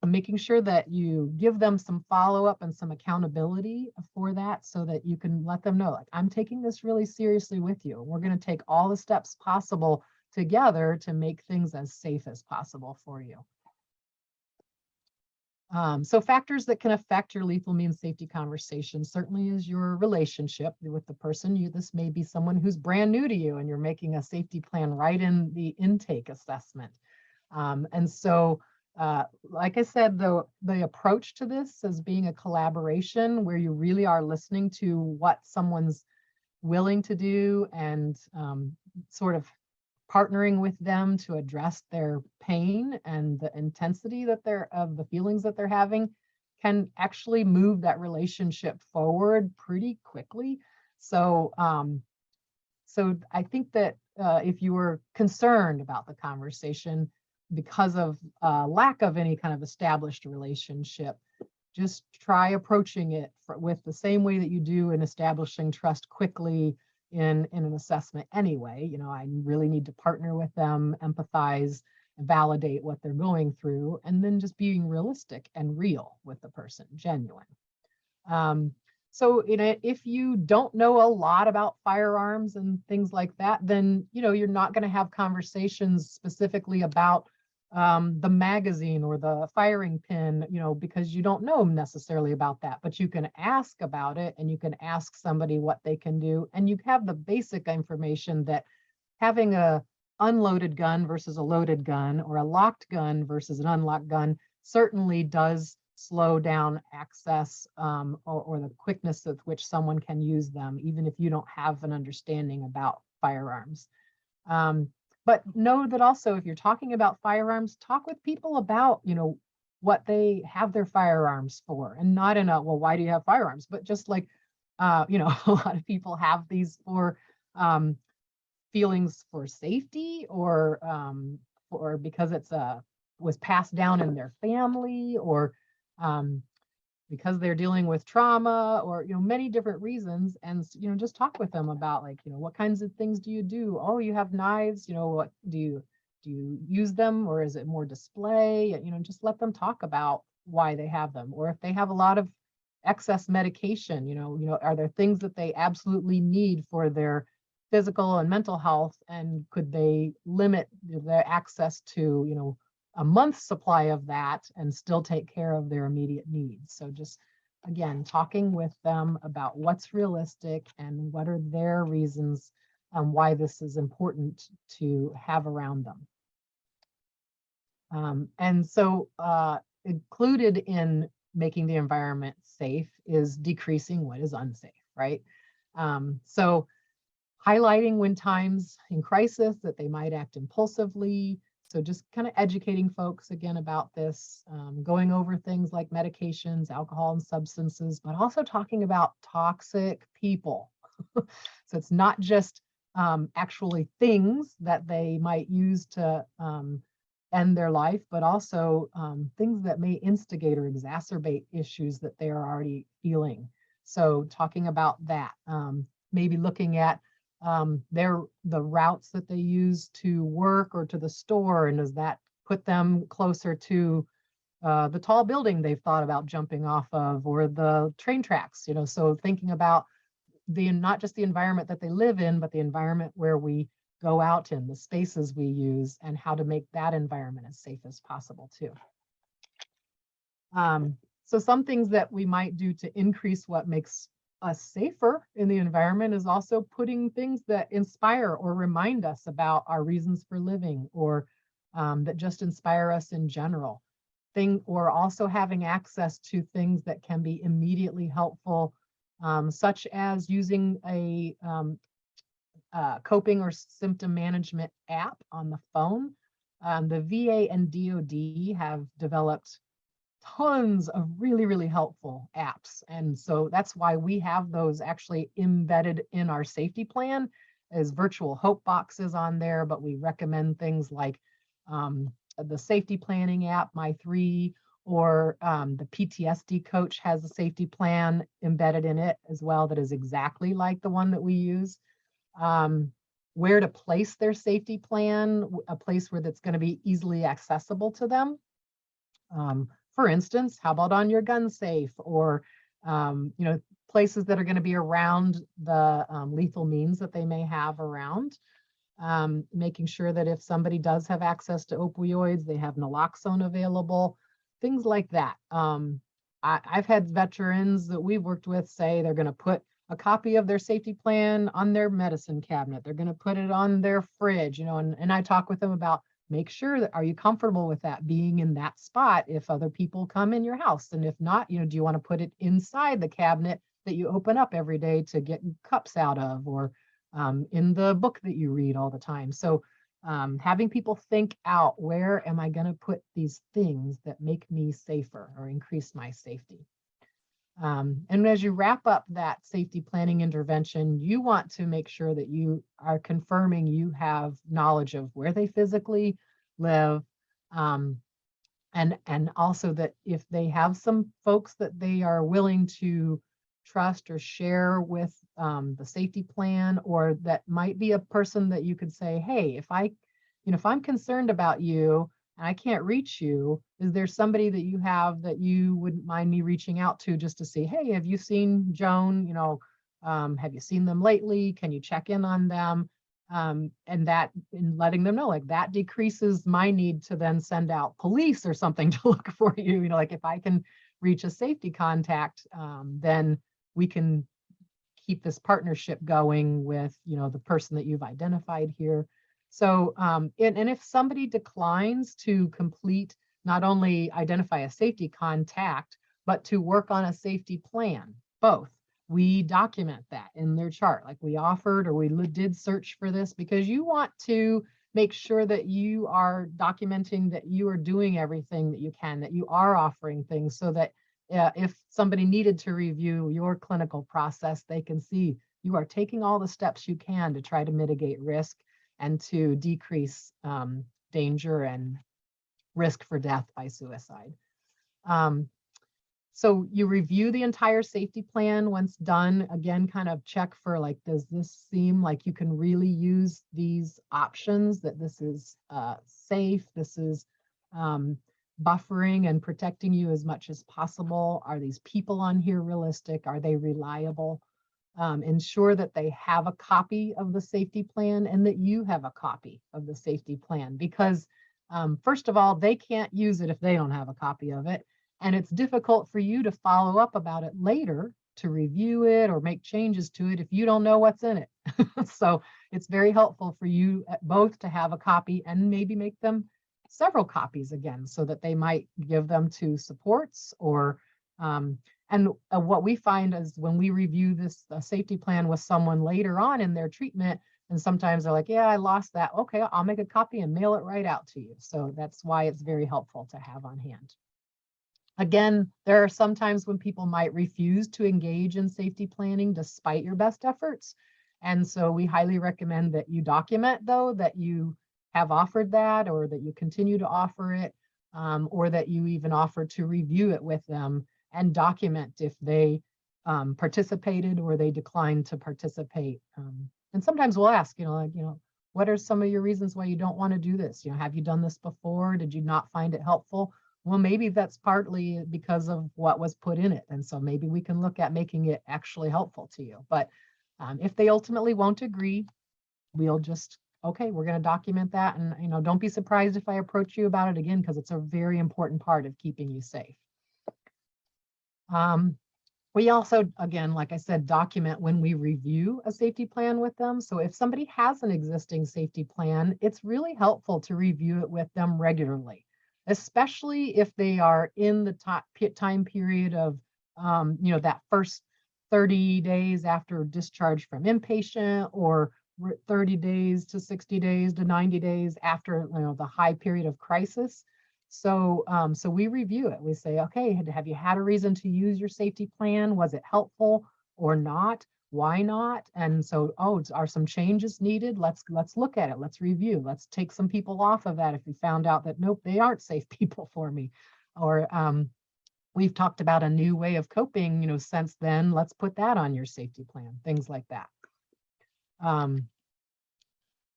making sure that you give them some follow-up and some accountability for that, so that you can let them know, like, I'm taking this really seriously with you. We're going to take all the steps possible together to make things as safe as possible for you. So factors that can affect your lethal means safety conversation certainly is your relationship with the person. This may be someone who's brand new to you and you're making a safety plan right in the intake assessment. And so like I said, the approach to this as being a collaboration where you really are listening to what someone's willing to do and sort of partnering with them to address their pain and the intensity of the feelings that they're having, can actually move that relationship forward pretty quickly. So so I think that if you were concerned about the conversation because of lack of any kind of established relationship, just try approaching it with the same way that you do in establishing trust quickly in an assessment anyway. I really need to partner with them, empathize, validate what they're going through, and then just being realistic and real with the person, genuine. So if you don't know a lot about firearms and things like that, then you're not going to have conversations specifically about the magazine or the firing pin, because you don't know necessarily about that, but you can ask about it and you can ask somebody what they can do. And you have the basic information that having a unloaded gun versus a loaded gun, or a locked gun versus an unlocked gun, certainly does slow down access or the quickness with which someone can use them, even if you don't have an understanding about firearms. But know that also, if you're talking about firearms, talk with people about, what they have their firearms for, and not in a, well, why do you have firearms? But just like, a lot of people have these for feelings for safety, or because it's was passed down in their family, or because they're dealing with trauma, or many different reasons. And just talk with them about, like, what kinds of things do you do? Oh, you have knives, what do you use them, or is it more display? Just let them talk about why they have them. Or if they have a lot of excess medication, are there things that they absolutely need for their physical and mental health, and could they limit their access to a month's supply of that and still take care of their immediate needs? So just, again, talking with them about what's realistic and what are their reasons why this is important to have around them. And so included in making the environment safe is decreasing what is unsafe, right? So highlighting when times in crisis that they might act impulsively, So just kind of educating folks again about this, going over things like medications, alcohol and substances, but also talking about toxic people. So it's not just actually things that they might use to end their life, but also things that may instigate or exacerbate issues that they are already feeling. So talking about that, maybe looking at the routes that they use to work or to the store, and does that put them closer to the tall building they've thought about jumping off of, or the train tracks, so thinking about not just the environment that they live in, but the environment where we go out in, the spaces we use, and how to make that environment as safe as possible too. So some things that we might do to increase what makes us safer in the environment is also putting things that inspire or remind us about our reasons for living, or that just inspire us in general. Or also having access to things that can be immediately helpful, such as using a coping or symptom management app on the phone. The VA and DoD have developed tons of really, really helpful apps. And so that's why we have those actually embedded in our safety plan as virtual hope boxes on there, but we recommend things like the safety planning app, My3, or the PTSD coach has a safety plan embedded in it as well that is exactly like the one that we use. Where to place their safety plan, a place where that's going to be easily accessible to them. For instance, how about on your gun safe, or places that are going to be around the lethal means that they may have around. Making sure that if somebody does have access to opioids, they have naloxone available, things like that. I've had veterans that we've worked with say they're going to put a copy of their safety plan on their medicine cabinet. They're going to put it on their fridge, and I talk with them about, make sure that, are you comfortable with that being in that spot if other people come in your house? And if not, do you want to put it inside the cabinet that you open up every day to get cups out of, or in the book that you read all the time? So having people think out, where am I going to put these things that make me safer or increase my safety? And as you wrap up that safety planning intervention, you want to make sure that you are confirming you have knowledge of where they physically live, and also that if they have some folks that they are willing to trust or share with the safety plan, or that might be a person that you could say, hey, if I'm concerned about you and I can't reach you, is there somebody that you have that you wouldn't mind me reaching out to just to say, hey, have you seen Joan? Have you seen them lately? Can you check in on them? And that, in letting them know, like, that decreases my need to then send out police or something to look for you. Like, if I can reach a safety contact, then we can keep this partnership going with, the person that you've identified here. So, and if somebody declines to complete, not only identify a safety contact, but to work on a safety plan, both, we document that in their chart. Like, we offered, or we did search for this, because you want to make sure that you are documenting that you are doing everything that you can, that you are offering things, so that if somebody needed to review your clinical process, they can see you are taking all the steps you can to try to mitigate risk and to decrease danger and risk for death by suicide. So you review the entire safety plan. Once done, again, kind of check for, like, does this seem like you can really use these options, that this is safe, this is buffering and protecting you as much as possible? Are these people on here realistic? Are they reliable? Ensure that they have a copy of the safety plan, and that you have a copy of the safety plan, because first of all, they can't use it if they don't have a copy of it. And it's difficult for you to follow up about it later, to review it or make changes to it, if you don't know what's in it. So it's very helpful for you both to have a copy, and maybe make them several copies again, so that they might give them to supports, or and what we find is, when we review this safety plan with someone later on in their treatment, And sometimes they're like, yeah, I lost that. Okay, I'll make a copy and mail it right out to you. So that's why it's very helpful to have on hand. Again, there are some times when people might refuse to engage in safety planning despite your best efforts. And so we highly recommend that you document, though, that you have offered that, or that you continue to offer it, or that you even offer to review it with them and document if they participated or they declined to participate. And sometimes we'll ask, what are some of your reasons why you don't want to do this? Have you done this before? Did you not find it helpful? Well, maybe that's partly because of what was put in it. And so maybe we can look at making it actually helpful to you. But if they ultimately won't agree, we'll just, okay, we're going to document that. And, don't be surprised if I approach you about it again, because it's a very important part of keeping you safe. We also, again, like I said, document when we review a safety plan with them. So if somebody has an existing safety plan, it's really helpful to review it with them regularly, especially if they are in the time period of, that first 30 days after discharge from inpatient, or 30 days to 60 days to 90 days after, the high period of crisis. So, so we review it. We say, okay, have you had a reason to use your safety plan? Was it helpful or not? Why not? And so, are some changes needed? Let's look at it. Let's review. Let's take some people off of that if we found out that, nope, they aren't safe people for me. Or we've talked about a new way of coping, since then. Let's put that on your safety plan, things like that.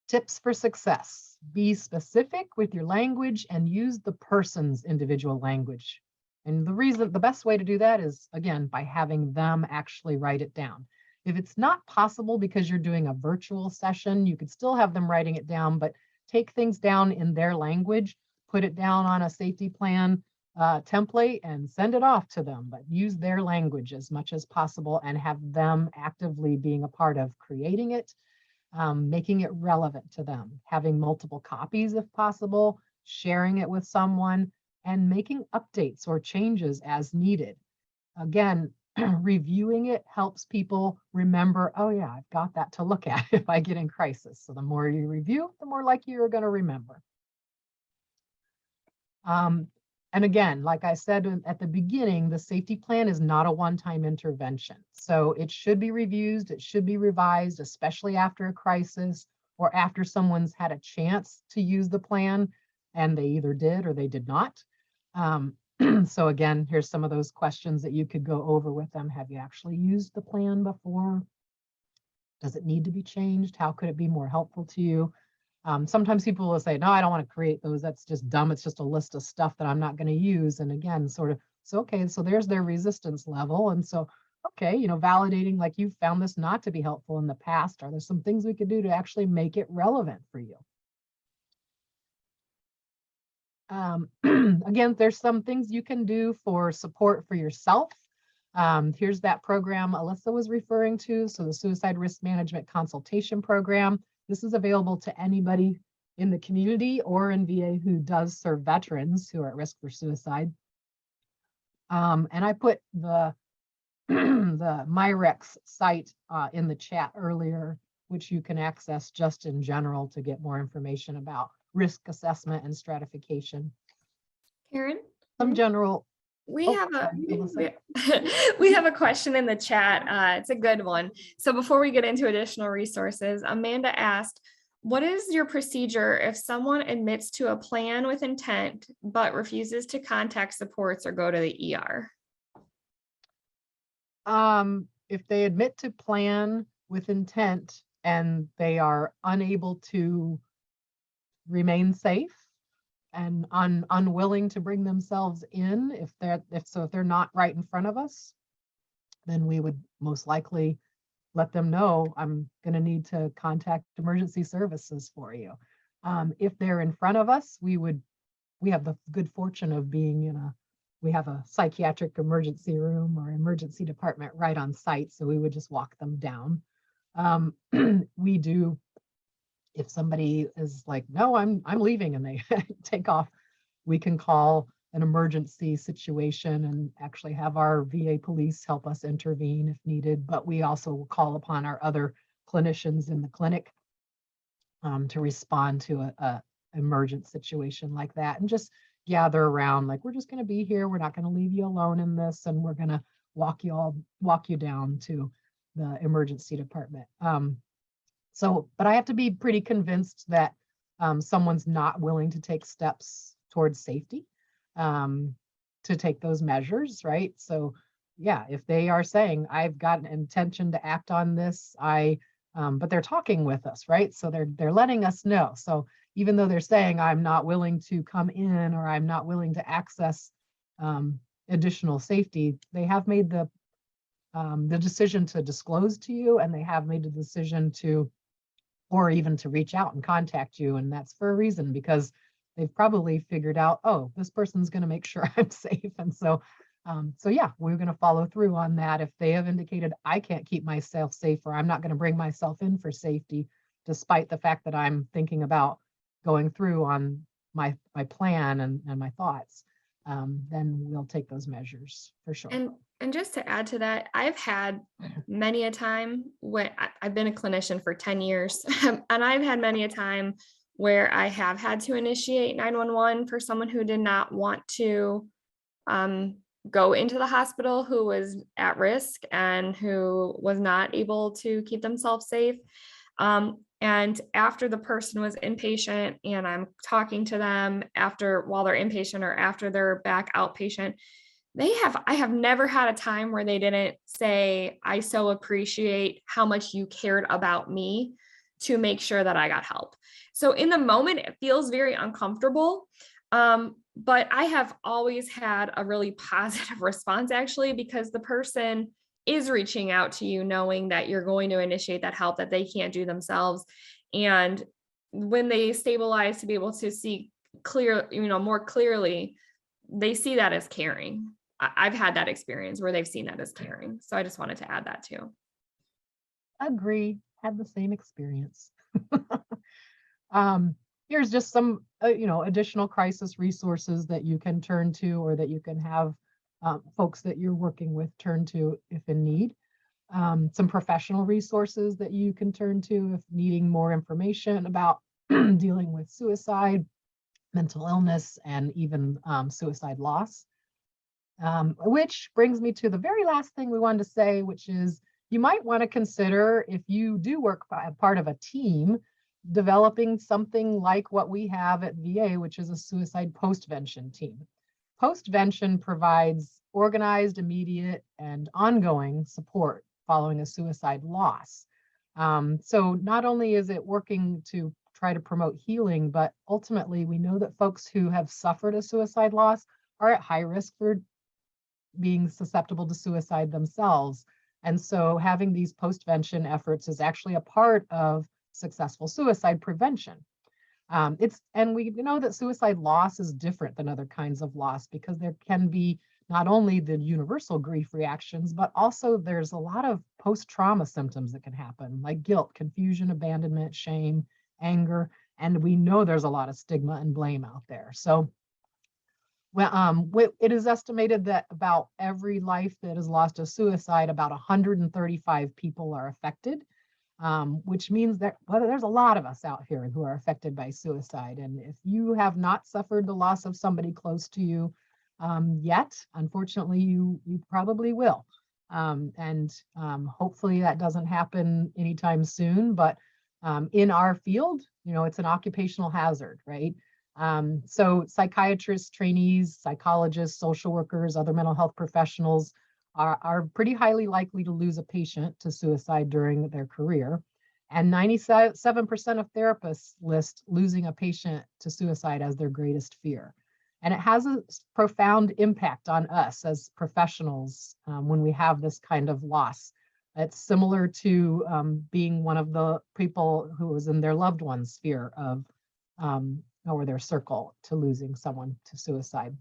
Tips for success: be specific with your language and use the person's individual language. And the best way to do that is, again, by having them actually write it down. If it's not possible because you're doing a virtual session, you could still have them writing it down, but take things down in their language, put it down on a safety plan template and send it off to them, but use their language as much as possible and have them actively being a part of creating it. Making it relevant to them, having multiple copies if possible, sharing it with someone, and making updates or changes as needed. Again, reviewing it helps people remember, oh yeah, I've got that to look at if I get in crisis. So the more you review, the more likely you're going to remember. And again, like I said at the beginning, the safety plan is not a one-time intervention. So it should be reviewed, it should be revised, especially after a crisis or after someone's had a chance to use the plan and they either did or they did not. So again, here's some of those questions that you could go over with them. Have you actually used the plan before? Does it need to be changed? How could it be more helpful to you? Sometimes people will say, no, I don't want to create those. That's just dumb. It's just a list of stuff that I'm not going to use. And again, sort of, so, okay, so there's their resistance level. And so, okay, validating, like, you found this not to be helpful in the past. Are there some things we could do to actually make it relevant for you? Again, there's some things you can do for support for yourself. Here's that program Alyssa was referring to. So the Suicide Risk Management Consultation Program. This is available to anybody in the community or in VA who does serve veterans who are at risk for suicide. And I put the the MyRex site in the chat earlier, which you can access just in general to get more information about risk assessment and stratification. Karen? Some general. We have a question in the chat. It's a good one. So before we get into additional resources, Amanda asked, what is your procedure if someone admits to a plan with intent, but refuses to contact supports or go to the ER? If they admit to plan with intent and they are unable to remain safe, and unwilling to bring themselves in, if they're not right in front of us, then we would most likely let them know, I'm going to need to contact emergency services for you. If they're in front of us, we have the good fortune of being we have a psychiatric emergency room or emergency department right on site, so we would just walk them down. We do. If somebody is like, no, I'm leaving, and they take off, we can call an emergency situation and actually have our VA police help us intervene if needed. But we also will call upon our other clinicians in the clinic to respond to a emergent situation like that, and just gather around like, we're just going to be here. We're not going to leave you alone in this, and we're going to walk you down to the emergency department. But I have to be pretty convinced that someone's not willing to take steps towards safety, to take those measures, right? So yeah, if they are saying, I've got an intention to act on this, but they're talking with us, right? So they're letting us know. So even though they're saying, I'm not willing to come in, or I'm not willing to access additional safety, they have made the decision to disclose to you, and they have made the decision to, or even to reach out and contact you. And that's for a reason, because they've probably figured out, oh, this person's going to make sure I'm safe. And so yeah, we're going to follow through on that. If they have indicated, I can't keep myself safe, or I'm not going to bring myself in for safety, despite the fact that I'm thinking about going through on my plan and my thoughts, then we'll take those measures for sure. And just to add to that, I've had many a time when I've been a clinician for 10 years, and I've had many a time where I have had to initiate 911 for someone who did not want to go into the hospital, who was at risk and who was not able to keep themselves safe. And after the person was inpatient and I'm talking to them while they're inpatient or after they're back outpatient, I have never had a time where they didn't say, I so appreciate how much you cared about me to make sure that I got help. So in the moment, it feels very uncomfortable. But I have always had a really positive response, actually, because the person is reaching out to you knowing that you're going to initiate that help that they can't do themselves. And when they stabilize to be able to see more clearly, they see that as caring. I've had that experience where they've seen that as caring. So I just wanted to add that too. Agree. Had the same experience. Here's just some, additional crisis resources that you can turn to, or that you can have folks that you're working with turn to if in need. Some professional resources that you can turn to if needing more information about dealing with suicide, mental illness, and even suicide loss. Which brings me to the very last thing we wanted to say, which is you might want to consider, if you do work by part of a team, developing something like what we have at VA, which is a suicide postvention team. Postvention provides organized, immediate, and ongoing support following a suicide loss. So not only is it working to try to promote healing, but ultimately we know that folks who have suffered a suicide loss are at high risk for being susceptible to suicide themselves. And so having these postvention efforts is actually a part of successful suicide prevention. And we know that suicide loss is different than other kinds of loss, because there can be not only the universal grief reactions, but also there's a lot of post-trauma symptoms that can happen, like guilt, confusion, abandonment, shame, anger. And we know there's a lot of stigma and blame out there. So it is estimated that about every life that is lost to suicide, about 135 people are affected, which means that there's a lot of us out here who are affected by suicide. And if you have not suffered the loss of somebody close to you yet, unfortunately, you probably will. Hopefully that doesn't happen anytime soon. But in our field, it's an occupational hazard, right? So psychiatrists, trainees, psychologists, social workers, other mental health professionals are pretty highly likely to lose a patient to suicide during their career. And 97% of therapists list losing a patient to suicide as their greatest fear. And it has a profound impact on us as professionals when we have this kind of loss. It's similar to being one of the people who was in their loved one's sphere of or their circle to losing someone to suicide.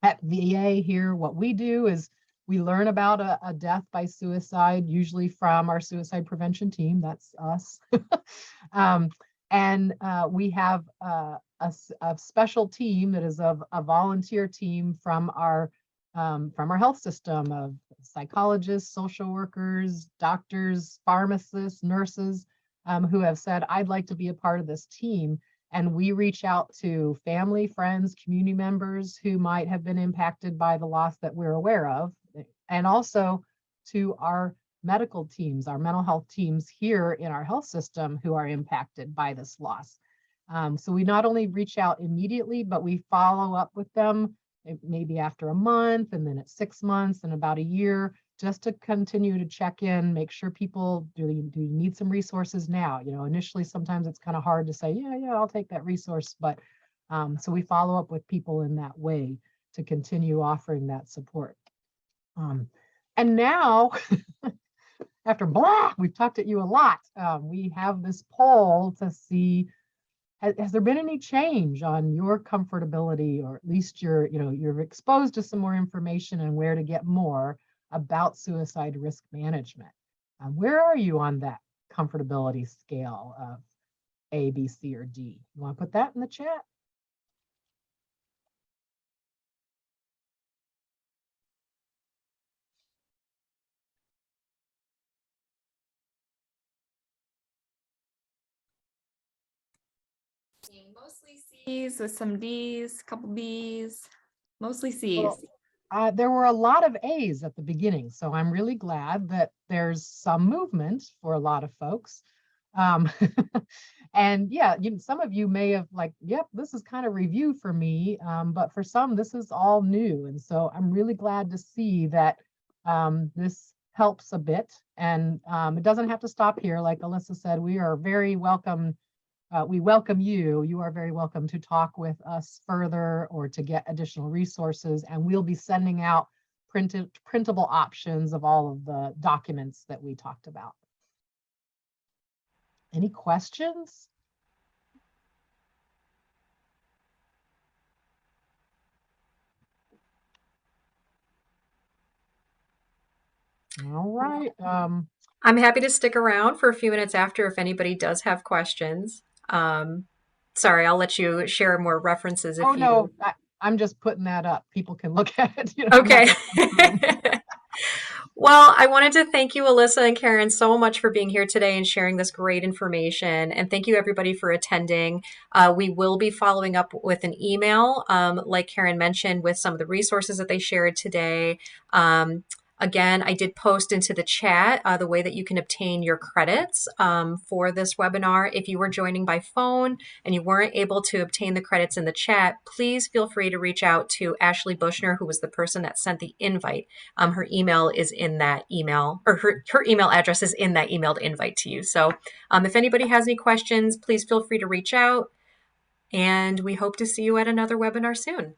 At VA here, what we do is we learn about a death by suicide, usually from our suicide prevention team. That's us. We have a special team that is a volunteer team from our health system of psychologists, social workers, doctors, pharmacists, nurses, who have said, I'd like to be a part of this team. And we reach out to family, friends, community members who might have been impacted by the loss that we're aware of, and also to our medical teams, our mental health teams here in our health system who are impacted by this loss. So we not only reach out immediately, but we follow up with them maybe after a month, and then at 6 months and about a year, just to continue to check in, make sure people, do you need some resources now? Initially, sometimes it's kind of hard to say, yeah, I'll take that resource. But so we follow up with people in that way to continue offering that support. And now, after we've talked at you a lot, we have this poll to see, has there been any change on your comfortability, or at least you're exposed to some more information and where to get more about suicide risk management? Where are you on that comfortability scale of A, B, C, or D? You want to put that in the chat? Mostly C's with some D's, couple B's, mostly C's. Well, there were a lot of A's at the beginning, so I'm really glad that there's some movement for a lot of folks. And yeah, some of you may have yep, this is kind of review for me, but for some, this is all new. And so I'm really glad to see that this helps a bit. And it doesn't have to stop here. Like Alyssa said, we are very welcome. We welcome you. You are very welcome to talk with us further or to get additional resources. And we'll be sending out printable options of all of the documents that we talked about. Any questions? All right. I'm happy to stick around for a few minutes after if anybody does have questions. Sorry, I'll let you share more references if no, I'm just putting that up. People can look at it. Okay. Well, I wanted to thank you, Alyssa and Karen, so much for being here today and sharing this great information. And thank you, everybody, for attending. We will be following up with an email, like Karen mentioned, with some of the resources that they shared today. Again, I did post into the chat the way that you can obtain your credits for this webinar. If you were joining by phone and you weren't able to obtain the credits in the chat, please feel free to reach out to Ashley Bushner, who was the person that sent the invite. Her email is in that email, or her email address is in that emailed invite to you. So if anybody has any questions, please feel free to reach out. And we hope to see you at another webinar soon.